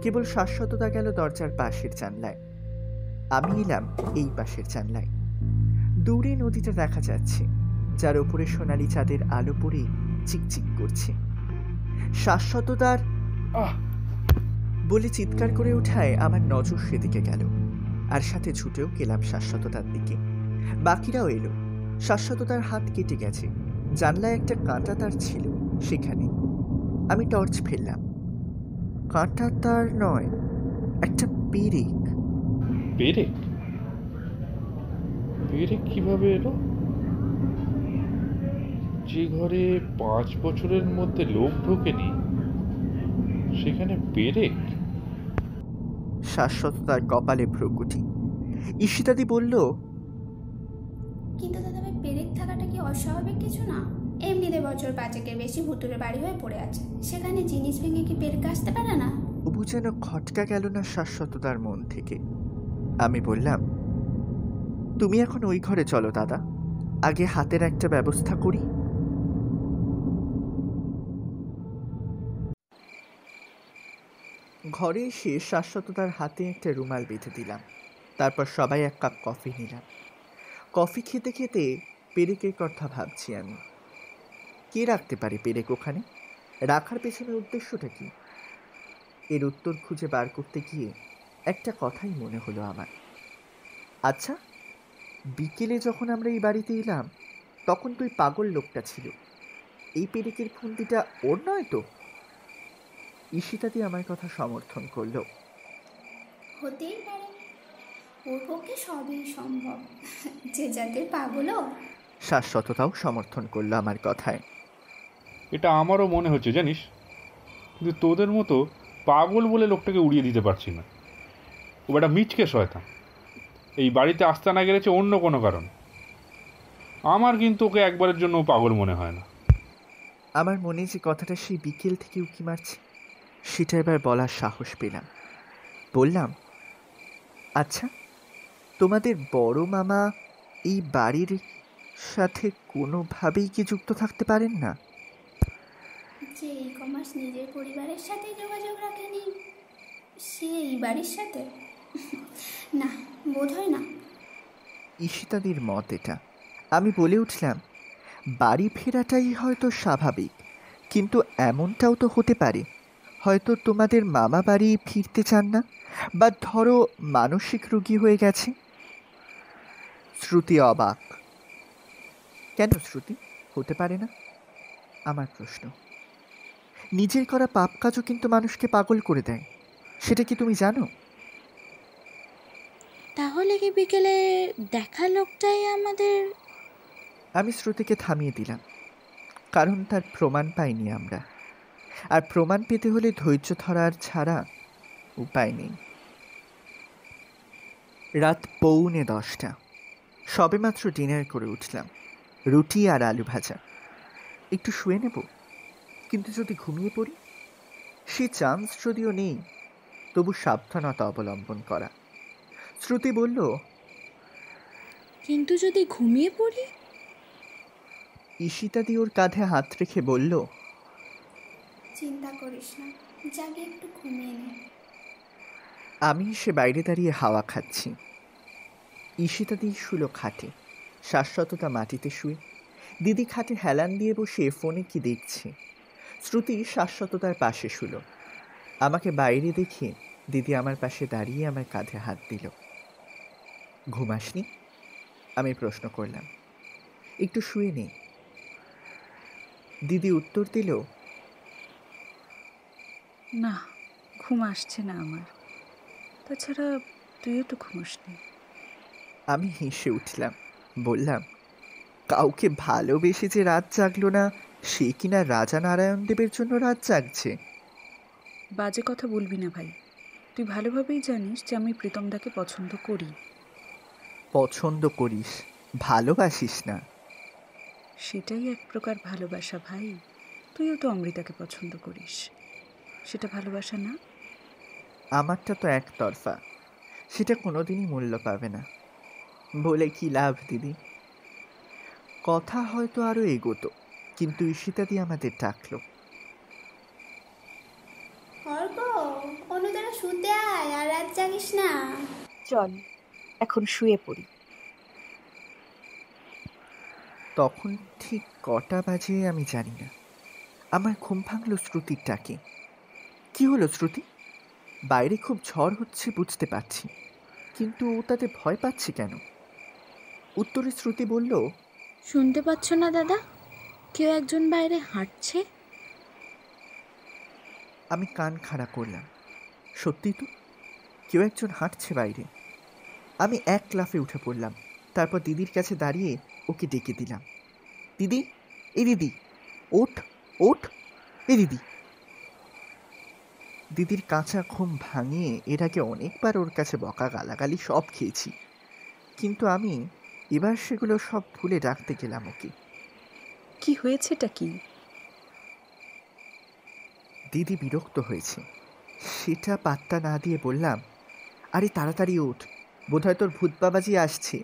কেবল শাশ্বততা গেল দরজার পাশের জানলায়, আমি এলাম এই পাশের জানলায়। দূরে নদীটা দেখা যাচ্ছে, যার উপরে সোনালি চাঁদের আলো পড়ে চিকচিক করছে। শাশ্বততার বলে চিৎকার করে ওঠায় আমার নজর সেদিকে গেল, আর সাথে ছুটেও গেলাম শাশ্বততার দিকে। বাকিরাও এলো। শাশ্বততার হাত কেটে গেছে, জানলায় একটা কাঁটা তার ছিল সেখানে। আমি টর্চ ফেললাম। কাঁটা তার নয়, একটা পেরেক। পেরেক? পেরেক কিভাবে এলো? যে ঘরে 5 বছরের মধ্যে লোক ঢোকেনি সেখানে পেরেক? শাশ্বততার কপালে ভ্রুকুটি। ঈশিতাদি বলল, কিন্তু দাদা ভাই, পেরেক থাকাটা কি অস্বাভাবিক কিছু না? এমনিতে বছর 5-এর বেশি ভুতুরে বাড়ি হয়ে পড়ে আছে, সেখানে জিনিস ভেঙে কি পেরেক আসতে পারে না? তবু যেন খটকা গেল না শাশ্বততার মন থেকে। আমি বললাম, তুমি এখন ওই ঘরে চলো দাদা, আগে হাতের একটা ব্যবস্থা করি। ঘরে এসে শাশ্বততার হাতে একটা রুমাল বেঁধে দিলাম। তারপর সবাই 1 কাপ কফি নিলাম। কফি খেতে খেতে পেরেকের কথা ভাবছি আমি। কে রাখতে পারে পেরেক ওখানে? রাখার পেছনে উদ্দেশ্যটা কি? এর উত্তর খুঁজে বার করতে গিয়ে একটা কথাই মনে হলো আমার। আচ্ছা, বিকেলে যখন আমরা এই বাড়িতে এলাম তখন তো ওই পাগল লোকটা ছিল, এই পেরেকের ফন্দিটা ওর নয় তো? ঈশিতাদি আমার কথা সমর্থন করলো। হতেই পারে, ওর পক্ষে সবই সম্ভব, যে জাতের পাগলও। শাশ্বততাও সমর্থন করলো আমার কথায়। এটা আমারও মনে হচ্ছে জানিস, কিন্তু তোদের মতো পাগল বলে লোকটাকে উড়িয়ে দিতে পারছি না। ও একটা মিচকে শয়তান, এই বাড়িতে আসতে না গেলেছে অন্য কোনো কারণ। আমার কিন্তু ওকে একবারের জন্য পাগল মনে হয় না। আমার মনে যে কথাটা সেই বিকেল থেকে উকি মারছে, সেটা এবার বলার সাহস পেলাম। বললাম, আচ্ছা, তোমাদের বড় মামা এই বাড়ির সাথে কোনোভাবেই কি যুক্ত থাকতে পারেন না? যে এই কমার্স নিজের পরিবারের সাথে যোগাযোগ রাখেনি, সে এই বাড়ির সাথে? না, বোধ হয় না। ঈশিতাদির মত এটা। আমি বলে উঠলাম, বাড়ি ফেরাটাই হয়তো স্বাভাবিক, কিন্তু এমনটাও তো হতে পারে হয়তো তোমাদের মামা বাড়ি ফিরতে চান না, বা ধরো মানসিক রোগী হয়ে গেছে। শ্রুতি অবাক। কেন শ্রুতি, হতে পারে না? আমার প্রশ্ন। নিজের করা পাপ কাজও কিন্তু মানুষকে পাগল করে দেয়, সেটা কি তুমি জানো? তাহলে কি বিকেলে দেখা লোকটাই আমাদের? আমি শ্রুতিকে থামিয়ে দিলাম, কারণ তার প্রমাণ পাইনি আমরা, আর প্রমাণ পেতে হলে ধৈর্য ধরার ছাড়া উপায় নেই। রাত 9:45, সবেমাত্র ডিনার করে উঠলাম। রুটি আর আলু ভাজা। একটু শুয়ে নেব, কিন্তু যদি ঘুমিয়ে পড়ি? সে চান্স যদিও নেই, তবু সাবধানতা অবলম্বন করা। শ্রুতি বলল, কিন্তু যদি ঘুমিয়ে পড়ি? ঈশিতাদি ওর কাঁধে হাত রেখে বলল, চিন্তা করিস না, জাগে একটু ঘুমিয়ে নে। আমি সে বাইরে দাঁড়িয়ে হাওয়া খাচ্ছি। ঈশিতাদি শুলো খাটে, শাশ্বততা মাটিতে শুয়ে, দিদি খাটে হেলান দিয়ে বসে ফোনে কি দেখছে। শ্রুতি শাশ্বততার পাশে শুলো। আমাকে বাইরে দেখে দিদি আমার পাশে দাঁড়িয়ে আমার কাঁধে হাত দিল। ঘুমাসনি? আমি প্রশ্ন করলাম। একটু শুয়ে নেই। দিদি উত্তর দিল, না, ঘুম আসছে না আমার। তাছাড়া তুইও তো ঘুমাসনি। আমি হেসে উঠলাম, বললাম, কাউকে ভালোবেসে যে রাত জাগলো না, সে কিনা রাজা নারায়ণ দেবের জন্য রাত জাগছে। বাজে কথা বলবি না ভাই, তুই ভালোভাবেই জানিস যে আমি প্রীতমদাকে পছন্দ করি। পছন্দ করিস, ভালোবাসিস না। সেটাই এক প্রকার ভালোবাসা ভাই। তুইও তো অমৃতাকে পছন্দ করিস, সেটা ভালোবাসা না? আমারটা তো একতরফা, সেটা কোনোদিনই মূল্য পাবে না। বলে কি লাভ দিদি? কথা হয়তো আরো এগোতো, কিন্তু ঈশিতাদি আমাদের ডাকলো। অর্ক, অনুদারা শুতে আয়, আর রাত জাগিস না। চল এখন শুয়ে পড়ি। তখন ঠিক কটা বাজে আমি জানি না, আমার ঘুম ভাঙল শ্রুতির ডাকে। কি হলো শ্রুতি? বাইরে খুব ঝড় হচ্ছে বুঝতে পারছি, কিন্তু তাতে ভয় পাচ্ছি কেন? উত্তরে শ্রুতি বলল, শুনতে পাচ্ছ না দাদা, কেউ একজন বাইরে হাঁটছে। আমি কান খাড়া করলাম। সত্যি তো, কেউ একজন হাঁটছে বাইরে। আমি এক লাফে উঠে পড়লাম, তারপর দিদির কাছে দাঁড়িয়ে ওকে ডেকে দিলাম, দিদি, এই দিদি, ওঠ ওঠ, এই দিদি। দিদির কাঁচা ঘুম ভাঙিয়ে এর আগে অনেকবার ওর কাছে বকা গালাগালি সব খেয়েছি, কিন্তু আমি এবার সেগুলো সব ভুলে ডাকতে গেলাম ওকে। কি হয়েছেটা কি? দিদি বিরক্ত হয়েছে, সেটা পাত্তা না দিয়ে বললাম, আরে তাড়াতাড়ি ওঠ, বোধহয় তোর ভূত বাবাজি আসছে।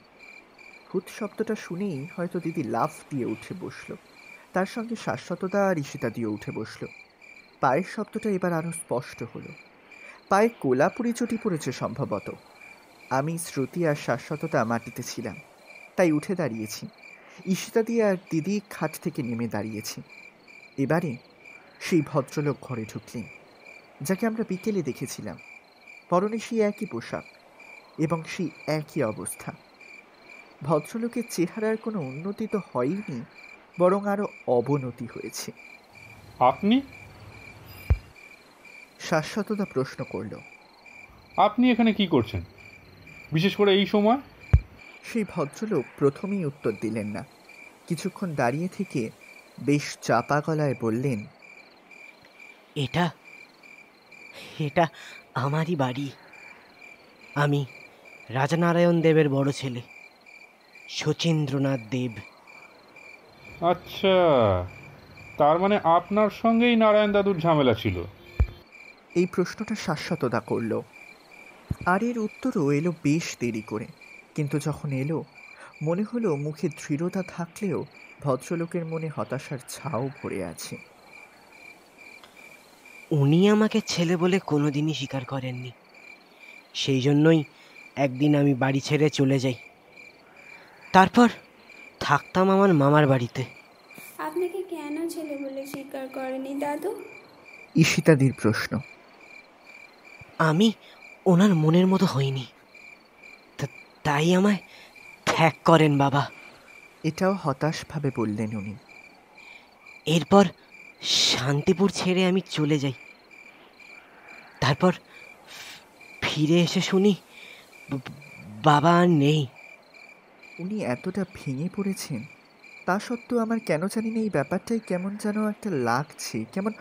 ভূত শব্দটা শুনেই হয়তো দিদি লাফ দিয়ে উঠে বসলো, তার সঙ্গে শাশ্বততা আর ঈশিতা দিয়ে উঠে বসলো। পায়ের শব্দটা এবার আরো স্পষ্ট হলো। পায়ে কোলাপুরি চটি পড়েছে সম্ভবত। আমি, শ্রুতি আর শাশ্বততা মাটিতে ছিলাম, তাই উঠে দাঁড়িয়েছি। ঈশিতা দিয়ে আর দিদি খাট থেকে নেমে দাঁড়িয়েছি। এবারে সেই ভদ্রলোক ঘরে ঢুকলেন, যাকে আমরা বিকেলে দেখেছিলাম। পরনে সেই একই পোশাক এবং সেই একই অবস্থা। ভদ্রলোকের চেহারার কোনো উন্নতি তো হয়নি, বরং আরো অবনতি হয়েছে। আপনি? শাশ্বততা প্রশ্ন করল। আপনি এখানে কি করছেন, বিশেষ করে এই সময়? সেই ভদ্রলোক প্রথমেই উত্তর দিলেন না। কিছুক্ষণ দাঁড়িয়ে থেকে বেশ চাপা গলায় বললেন, এটা এটা আমারই বাড়ি। আমি রাজানারায়ণ দেবের বড় ছেলে, শচীন্দ্রনাথ দেব। আচ্ছা, তার মানে আপনার সঙ্গেই নারায়ণ দাদুর ঝামেলা ছিল? এই প্রশ্নটা শাশ্বততা করল, আর এর উত্তরও এলো বেশ দেরি করে। কিন্তু যখন এলো, মনে হলো মুখে দৃঢ়তা থাকলেও ভদ্রলোকের মনে হতাশার ছাও ভরে আছে। উনি আমাকে ছেলে বলে কোনোদিনই স্বীকার করেননি, সেই জন্যই একদিন আমি বাড়ি ছেড়ে চলে যাই। তারপর থাকতাম আমার মামার বাড়িতে। আপনাকে কেন ছেলে বলে স্বীকার করেনি দাদু? ঈশিতাদির প্রশ্ন। আমি ওনার মনের মতো হইনি, তাই আমায় ত্যাগ করেন বাবা। এটাও হতাশভাবে বললেন উনি। এরপর শান্তিপুর ছেড়ে আমি চলে যাই। তারপর ফিরে এসে শুনি বাবা আর নেই। উনি এতটা ভেঙে পড়েছেন, তা সত্ত্বেও আমার কেন জানি না এই ব্যাপারটাই কেমন যেন একটা লাগছে, কেমন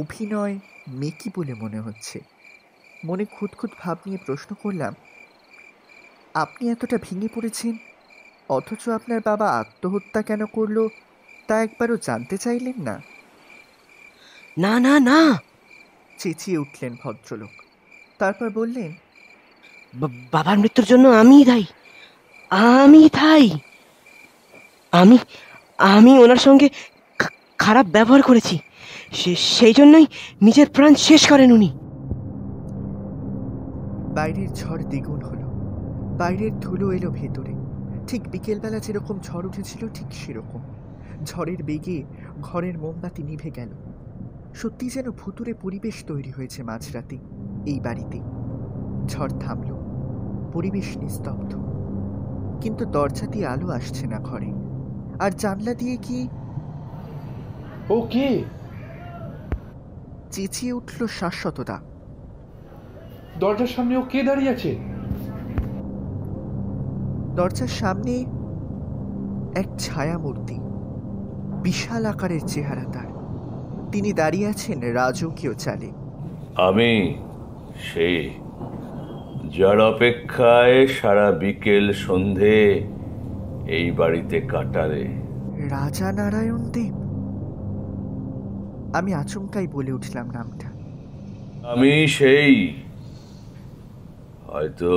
অভিনয় মেকি বলে মনে হচ্ছে। মনে খুঁতখুঁত ভাব নিয়ে প্রশ্ন করলাম, আপনি এতটা ভেঙে পড়েছেন, অথচ আপনার বাবা আত্মহত্যা কেন করলো তা একবারও জানতে চাইলেন না? না না না, চেঁচিয়ে উঠলেন ভদ্রলোক। তারপর বললেন, বাবার মৃত্যুর জন্য আমিই দায়ী, আমি দায়ী। আমি ওনার সঙ্গে খারাপ ব্যবহার করেছি, সেই জন্যই নিজের প্রাণ শেষ করেন উনি। বাইরের ঝড় দ্বিগুণ হলো, বাইরের ধুলো এলো ভেতরে। ঠিক বিকেলবেলা যেরকম ঝড় উঠেছিল ঠিক সেরকম। ঝড়ের বেগে ঘরের মোমবাতি নিভে গেল। সত্যি যেন ভুতুরে পরিবেশ তৈরি হয়েছে মাঝরাতে এই বাড়িতে। ঝড় থামল, পরিবেশ নিস্তব্ধ, কিন্তু দরজা দিয়ে আলো আসছে না ঘরে। আর জানলা দিয়ে কি ও কে? চেঁচিয়ে উঠল শাশ্বততা। দরজার সামনে ও কে দাঁড়িয়ে আছে? দরজার সামনে এক ছায়ামূর্তি, বিশাল আকারের চেহারা তার। তিনি দাঁড়িয়ে আছেন রাজকীয় চালে। আমি সেই যার অপেক্ষায় সারা বিকেল সন্ধে এই বাড়িতে কাটালে। রাজা নারায়ণ দেব। আমি আচমকাই বলে উঠলাম নামটা। আমি সেই, হয়তো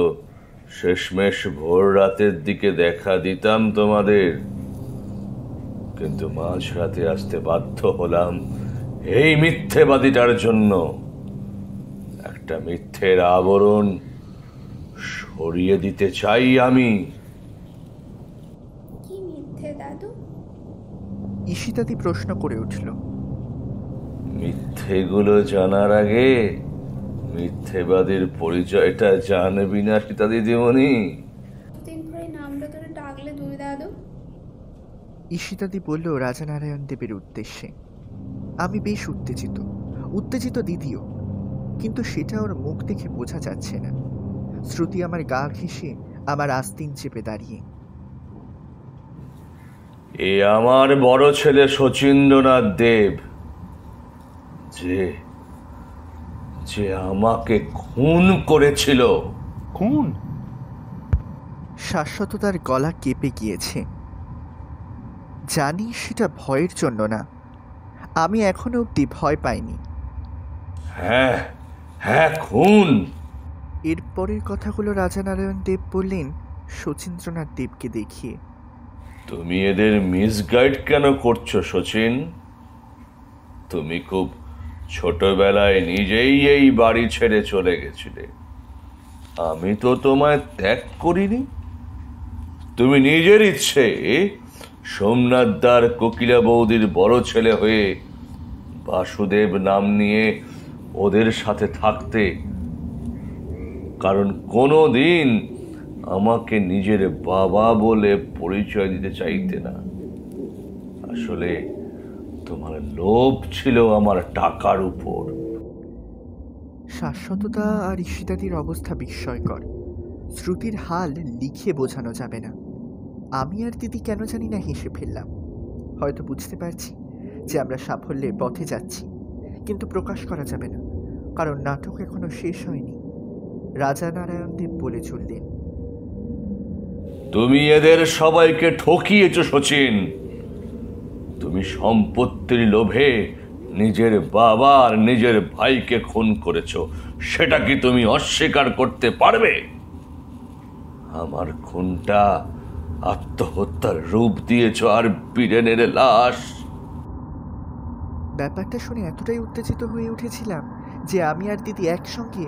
শেষমেশ ভোর রাতের দিকে দেখা দিতাম তোমাদের, কিন্তু মাঝ রাতে আসতে বাধ্য হলাম এই মিথ্যেবাদীটার জন্য। একটা মিথ্যের আবরণ সরিয়ে দিতে চাই আমি। কি মিথ্যে দাদু? ঈশিতাদি প্রশ্ন করে উঠল। মিথ্যেগুলো জানার আগে মিথ্যেবাদীর পরিচয়টা জানবি না সীতা দিদিমণি? দিন পরে নামটা ধরে ডাকলে দুই দাদু। ঈশিতাদি বলল রাজানারায়ণ দেবের উদ্দেশ্যে। আমি বেশ উত্তেজিত দিদিও, কিন্তু সেটা ওর মুখ দেখে বোঝা যাচ্ছে না। শ্রুতি আমার গা ঘেঁষে আমার আস্তিন চেপে দাঁড়িয়ে। এ আমার বড় ছেলে শচীন্দ্রনাথ দেব, যে আমাকে খুন করেছিল। খুন? শাশ্বততার গলা কেঁপে গিয়েছে। জানি সেটা ভয়ের জন্য না, আমি এখনো অব্দি ভয় পাইনি। হ্যাঁ হ্যাঁ, খুন। এরপরের কথাগুলো রাজানারায়ণ দেব বললেন শচীন্দ্রনাথ দেবকে দেখিয়ে। তুমি এদের মিসগাইড কেন করছো শচীন? তুমি খুব ছোটবেলায় নিজেই এই বাড়ি ছেড়ে চলে গেছিলে। আমি তো তোমায় ত্যাগ করিনি। তুমি নিজের ইচ্ছে সোমনাথদার কোকিলা বৌদির বড় ছেলে হয়ে বাসুদেব নাম নিয়ে ওদের সাথে থাকতে, কারণ কোনোদিন আমাকে নিজের বাবা বলে পরিচয় দিতে চাইতে না। আসলে তোমার লোভ ছিল আমার টাকার উপর। শাশ্বততা আর ঈশিতাদির অবস্থা বিস্ময়কর। শ্রুতির হাল লিখে বোঝানো যাবে না। আমি আর দিদি কেন জানি না হেসে ফেললাম। হয়তো বুঝতে পারছি যে আমরা সাফল্যের পথে যাচ্ছি, কিন্তু প্রকাশ করা যাবে না, কারণ নাটক এখনো শেষ হয়নি। রাজানারায়ণ দেব বলে চললেন, তুমি এদের সবাইকে ঠকিয়েছ শচীন। তুমি সম্পত্তির লোভে নিজের বাবা আর নিজের ভাইকে খুন করেছ। সেটা কি তুমি অস্বীকার করতে পারবে? আমার খুনটা আত্মহত্যার রূপ দিয়েছ, আর বীরেনের লাশ। ব্যাপারটা শুনে এতটাই উত্তেজিত হয়ে উঠেছিলাম যে আমি আর দিদি একসঙ্গে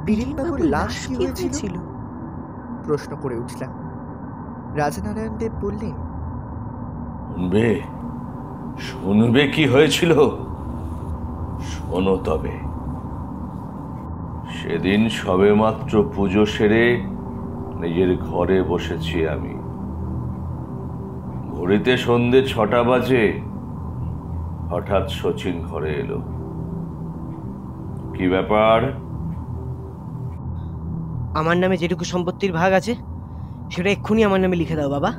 বীরেনবাবুর লাশ কি হয়েছিল প্রশ্ন করে উঠলাম। রাজানারায়ণ দেব বললেন, শুনবে কি হয়েছিল? শোনো তবে। সেদিন সবেমাত্র পুজো সেরে নিজের ঘরে বসেছি আমি। ঘড়িতে সন্ধে 6টা বাজে। হঠাৎ শচীন ঘরে এলো। কি ব্যাপার? আমার নামে যেটুকু সম্পত্তির ভাগ আছে সেটা এক্ষুনি আমার নামে লিখে দাও বাবা।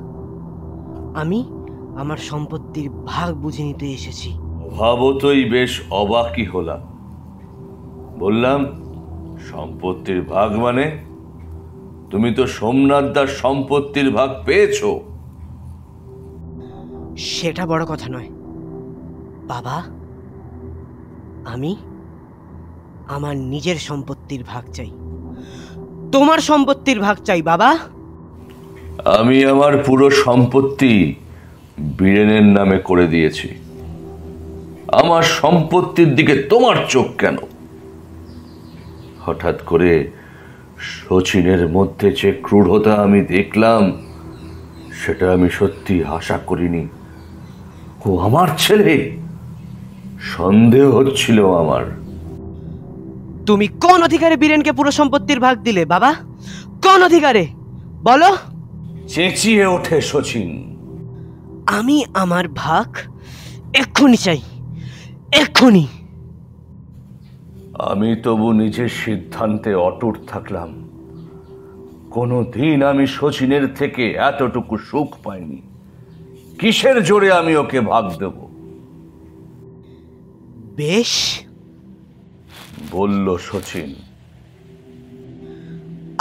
আমি আমার সম্পত্তির ভাগ বুঝে নিতে এসেছি। ভাবতই বেশ অবাকই হলাম। বললাম, সম্পত্তির ভাগ মানে? তুমি তো সোমনাথদার সম্পত্তির ভাগ পেয়েছো। সেটা বড় কথা নয় বাবা, আমি আমার নিজের সম্পত্তির ভাগ চাই। তোমার সম্পত্তির ভাগ চাই বাবা। আমি আমার পুরো সম্পত্তি বীরেনের নামে করে দিয়েছি। আমার সম্পত্তির দিকে তোমার চোখ কেন? হঠাৎ করে শচীনের মধ্যে যে ক্রূরতা আমি দেখলাম, সেটা আমি সত্যি আশা করিনি। ও আমার ছেলে। সন্দেহ হচ্ছিল আমার। তুমি কোন অধিকারে বীরেনকে পুরো সম্পত্তির ভাগ দিলে বাবা? কোন অধিকারে বলো? চেঁচিয়ে ওঠে শচীন। আমি আমার ভাগ এক্ষুনি চাই, এক্ষুনি। আমি তবু নিজের সিদ্ধান্তে অটুট থাকলাম। কোনোদিন আমি শচীনের থেকে এতটুকু সুখ পাইনি। কিসের জোরে আমি ওকে ভাগ দেব? বেশ, বলল শচীন।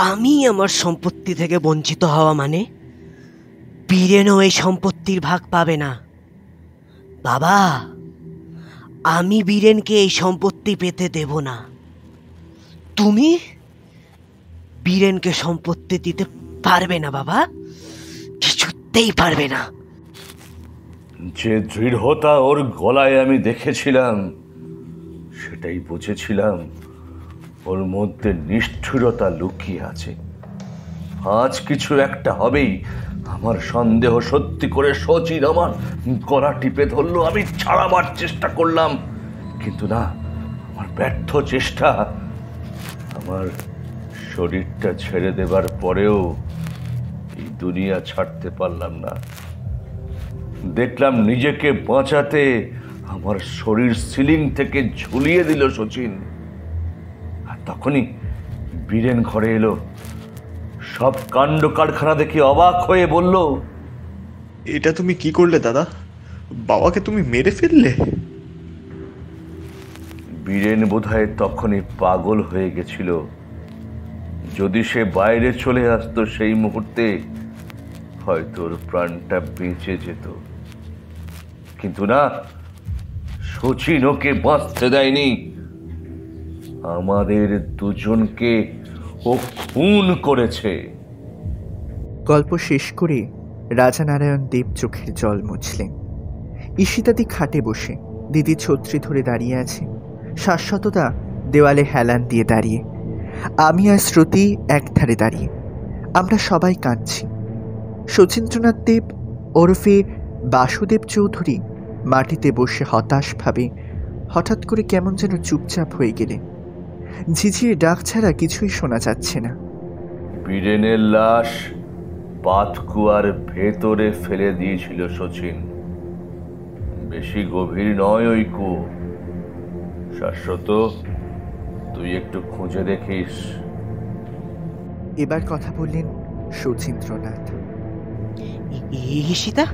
আমি আমার সম্পত্তি থেকে বঞ্চিত হওয়া মানে বীরেনও এই সম্পত্তির ভাগ পাবে না বাবা। আমি বীরেনকে এই সম্পত্তি পেতে দেব না। তুমি বীরেনকে সম্পত্তি দিতে পারবে না বাবা, কিছুতেই পারবে না। যে দৃঢ়তা ওর গলায় আমি দেখেছিলাম, সেটাই বুঝেছিলাম ওর মধ্যে নিষ্ঠুরতা লুকিয়ে আছে। আজ কিছু একটা হবেই। আমার সন্দেহ সত্যি করে শচীন আমার গলা টিপে ধরলো। আমি ছাড়াবার চেষ্টা করলাম, কিন্তু না, আমার ব্যর্থ চেষ্টা, আমার শরীরটা ছেড়ে দেবার পরেও এই দুনিয়া ছাড়তে পারলাম না। দেখলাম নিজেকে বাঁচাতে আমার শরীর সিলিং থেকে ঝুলিয়ে দিল শচীন। আর তখনই বীরেন ঘরে এলো, সব কাণ্ড কারখানা দেখে অবাক হয়ে বলল, এটা তুমি কি করলে দাদা? বাবাকে তুমি মেরে ফেললে? বীরেন বোধহয় তখনই পাগল হয়ে গেছিল। যদি সে বাইরে চলে আসতো সেই মুহূর্তে হয়তো ওর প্রাণটা বেঁচে যেত, কিন্তু না, শচীন ওকে বাঁচতে দেয়নি। আমাদের দুজনকে ও খুন করেছে। গল্প শেষ করে রাজানারায়ণ দেব চোখের জল মুছলেন। ঈশিতাদি খাটে বসে, দিদি ছত্রি ধরে দাঁড়িয়ে আছে, শাশ্বততা দেওয়ালে হেলান দিয়ে দাঁড়িয়ে, আমি আর শ্রুতি একধারে দাঁড়িয়ে। আমরা সবাই কাঁদছি। শচীন্দ্রনাথ দেব ওরফে বাসুদেব চৌধুরী মাটিতে বসে হতাশভাবে হঠাৎ করে কেমন যেন চুপচাপ হয়ে গেলেন। ঝিঝির ডাক ছাড়া কিছুই শোনা যাচ্ছে না। বীরেনের লাশ পাতকুয়ার ভেতরে ফেলে দিয়েছিল শচীন। বেশি গভীর নয় ওই কূপ। শাশ্বত, তুই একটু খুঁজে দেখিস। এবার কথা বললেন শচীন্দ্রনাথ। ঈশিতা,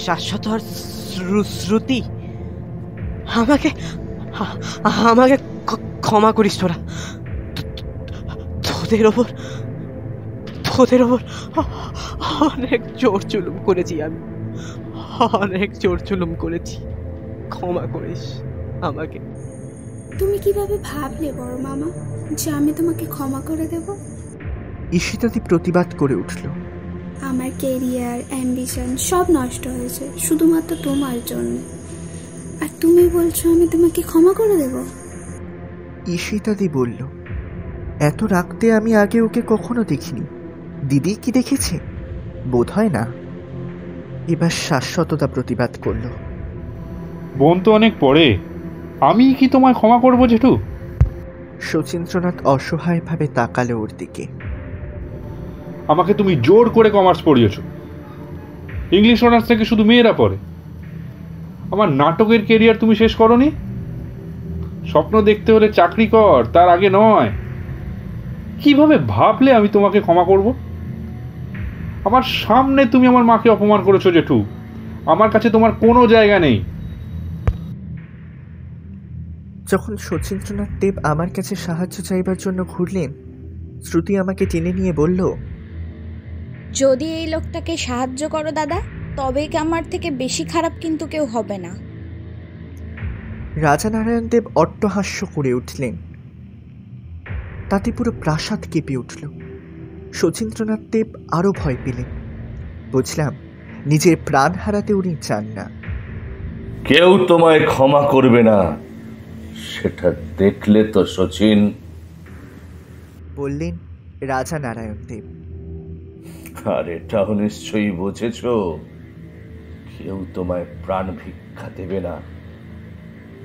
শাশ্বত আর শ্রুতি, আমাকে আমাকে ক্ষমা করিস তোরা। তোদের ওপর অনেক জোর জুলুম করেছি আমি, অনেক জোর জুলুম করেছি। ক্ষমা করিস আমাকে। তুমি কিভাবে ভাবলে বড় মামা যে আমি তোমাকে ক্ষমা করে দেব? ঈশিতাদি প্রতিবাদ করে উঠল। আমার কেরিয়ার, অ্যাম্বিশন সব নষ্ট হয়েছে শুধুমাত্র তোমার জন্য, আর তুমি বলছো আমি তোমাকে ক্ষমা করে দেব? ঈশিতাদি বলল, এত রাখতে আমি আগে ওকে কখনো দেখিনি। দিদি কি দেখেছে? বোধ হয় না। এবার শাশ্বততা প্রতিবাদ করল। বোন তো অনেক পরে, আমি কি তোমায় ক্ষমা করবো জেঠু? শচীন্দ্রনাথ অসহায়ভাবে তাকালো ওর দিকে। আমাকে তুমি জোর করে কমার্স পড়িয়েছ। ইংলিশ অনার্স থেকে শুধু মেয়েরা পড়ে। আমার নাটকের কেরিয়ার তুমি শেষ করনি। স্বপ্ন দেখতে হলে চাকরি কর, তার আগে নয়। কিভাবে ভাবলে আমি তোমাকে ক্ষমা করব? আমার সামনে তুমি আমার মাকে অপমান করেছো জেঠু। আমার কাছে তোমার কোনো জায়গা নেই। যখন শচীন্দ্রনাথ দেব আমার কাছে সাহায্য চাইবার জন্য ঘুরলেন, শ্রুতি আমাকে টেনে নিয়ে বলল, যদি এই লোকটাকে সাহায্য করো দাদা, তবে কি আমার থেকে বেশি খারাপ কিন্তু কেউ হবে না। রাজানারায়ণ দেব অট্টহাস্য করে উঠলেন। তাতে পুরো প্রাসাদ কেঁপে উঠল। শচীন্দ্রনাথ দেব আরো ভয় পেলেন। বুঝলাম নিজের প্রাণ হারাতে উনি চান না। কেউ তোমায় ক্ষমা করবে না, সেটা দেখলে তো শচীন, বললেন রাজানারায়ণ দেব। আর এটাও নিশ্চয়ই বুঝেছ, কেউ তোমায় প্রাণ ভিক্ষা দেবে না।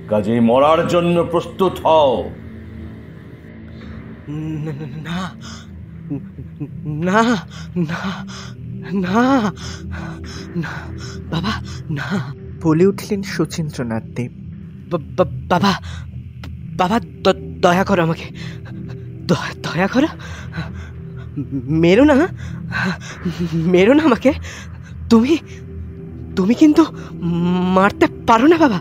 কাজেই মরার জন্য প্রস্তুত হও। না না না না না বাবা, না, বলে উঠলেন শচীন্দ্রনাথ দেব। বাবা, বাবা, দয়া করো আমাকে, দয়া করো, মেরো না, মেরো না আমাকে। তুমি কিন্তু মারতে পারো না বাবা।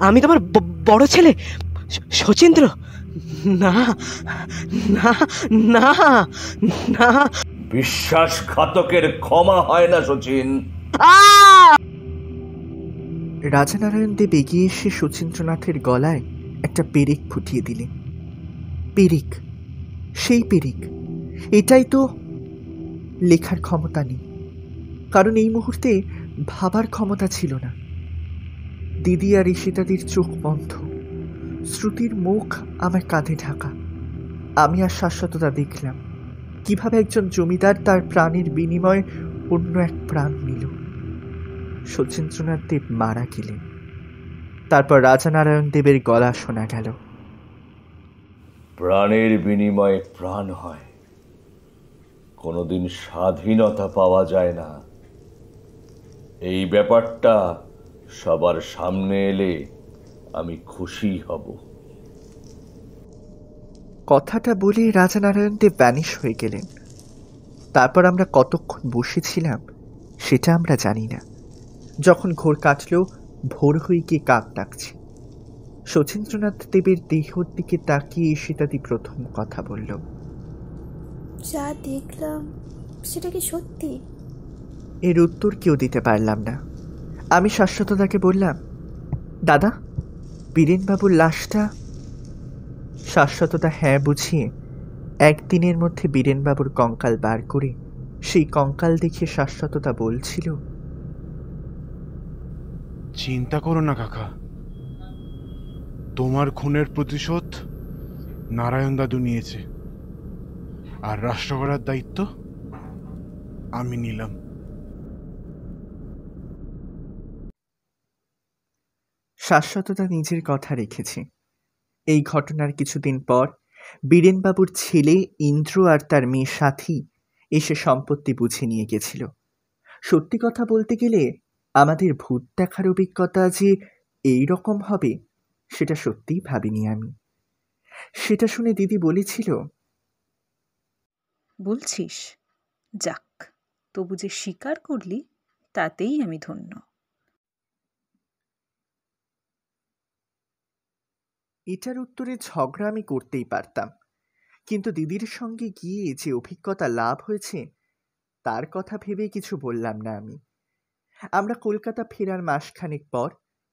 আমি তোমার বড় ছেলে শচীন্দ্র। না না না না, বিশ্বাসঘাতকের ক্ষমা হয় না শচীন। রাজানারায়ণ দেব এগিয়ে এসে শচীন্দ্রনাথের গলায় একটা পেরেক ফুটিয়ে দিলেন। পেরেক, সেই পেরেক। এটাই তো লেখার ক্ষমতা নেই, কারণ এই মুহূর্তে ভাবার ক্ষমতা ছিল না। দিদি আর ঈশিতাদির চোখ বন্ধ, শ্রুতির মুখ আমার কাঁধে ঢাকা। আমি আর শাশ্বততা দেখলাম কিভাবে একজন জমিদার তার প্রাণের বিনিময়ে অন্য এক প্রাণ নিল। শচীন্দ্রনাথ দেব মারা গেলেন। তারপর রাজানারায়ণ দেবের গলা শোনা গেল। প্রাণের বিনিময়ে প্রাণ হয়, কোনোদিন স্বাধীনতা পাওয়া যায় না। এই ব্যাপারটা সবার সামনে এলে আমি খুশি হব। কথাটা বলে রাজানারায়ণ দেব ভ্যানিশ হয়ে গেলেন। তারপর আমরা কতক্ষণ বসেছিলাম সেটা আমরা জানি না। যখন ঘোর কাটল, ভোর হয়ে গিয়ে কাক ডাকছে। শচীন্দ্রনাথ দেবের দেহর দিকে তাকিয়ে সীতাদি প্রথম কথা বলল, যা দেখলাম সেটা কি সত্যি? এর উত্তর কেউ দিতে পারলাম না। আমি শাশ্বতদাকে বললাম, দাদা, বীরেনবাবুর লাশটা? শাশ্বতদা হ্যাঁ বুঝিয়ে একদিনের মধ্যে বীরেনবাবুর কঙ্কাল বার করে সেই কঙ্কাল দেখে শাশ্বতদা বলছিল, চিন্তা করো না কাকা, তোমার খুনের প্রতিশোধ নারায়ণ দাদু নিয়েছে, আর রাষ্ট্র করার দায়িত্ব আমি নিলাম। শাশ্বতদা নিজের কথা রেখেছে। এই ঘটনার কিছুদিন পর বীরেনবাবুর ছেলে ইন্দ্র আর তার মেয়ে সাথী এসে সম্পত্তি বুঝে নিয়ে গেছিল। সত্যি কথা বলতে গেলে আমাদের ভূত দেখার অভিজ্ঞতা যে এই রকম হবে সেটা সত্যিই ভাবিনি আমি। সেটা শুনে দিদি বলেছিল, বলছিস? যাক, তবু যে স্বীকার করলি তাতেই আমি ধন্য। এটার উত্তরে ঝগড়া আমি করতেই পারতাম, কিন্তু দিদির সঙ্গে গিয়ে যে অভিজ্ঞতা লাভ হয়েছে তার কথা ভেবে কিছু বললাম না আমি। আমরা কলকাতা ফেরার মাসখানেক পর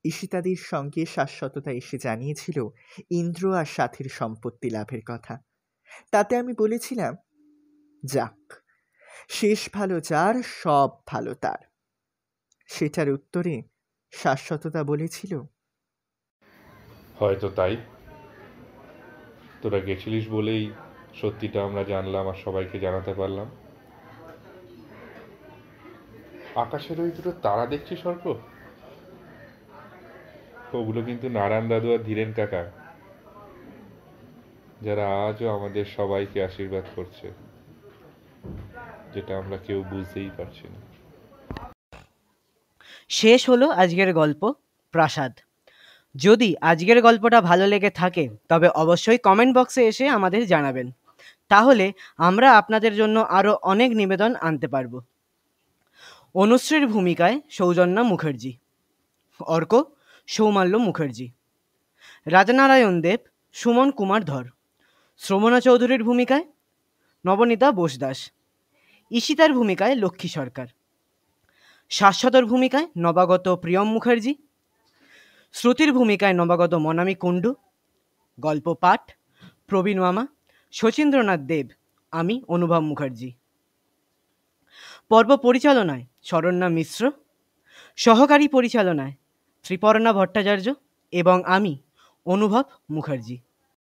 ঈশিতাদির সঙ্গে শাশ্বততা এসে জানিয়েছিল ইন্দ্র আর সাথীর সম্পত্তি লাভের কথা। তাতে আমি বলেছিলাম, যাক, শেষ ভালো যার সব ভালো তার। সেটার উত্তরে শাশ্বততা বলেছিল, হয়তো তাই, তোরা গেছিলিস বলেই সত্যিটা আমরা জানলাম আর সবাইকে জানাতে পারলাম। আকাশের ওই দুটো তারা দেখছিস অর্ক, ওগুলো কিন্তু নারায়ণ দাদু আর ধীরেন কাকা, যারা আজও আমাদের সবাইকে আশীর্বাদ করছে, যেটা আমরা কেউ বুঝতেই পারছি না। শেষ হলো আজকের গল্প প্রাসাদ। যদি আজকের গল্পটা ভালো লেগে থাকে তবে অবশ্যই কমেন্ট বক্সে এসে আমাদের জানাবেন, তাহলে আমরা আপনাদের জন্য আরও অনেক নিবেদন আনতে পারবো। অনুশ্রীর ভূমিকায় সৌজন্যা মুখার্জি, অর্ক সৌমাল্য মুখার্জি, রাজানারায়ণ দেব সুমন কুমার ধর, শ্রমণা চৌধুরীর ভূমিকায় নবনীতা বোসদাস, ঈশিতার ভূমিকায় লক্ষ্মী সরকার, শাশ্বতর ভূমিকায় নবাগত প্রিয়ম মুখার্জি, শ্রুতির ভূমিকায় নবাগত মনামী কুণ্ডু, গল্প পাঠ প্রবীণ মামা, শচীন্দ্রনাথ দেব, আমি অনুভব মুখার্জি। পর্ব পরিচালনায় শরণ্যা মিশ্র, সহকারী পরিচালনায় ত্রিপর্ণা ভট্টাচার্য এবং আমি অনুভব মুখার্জি।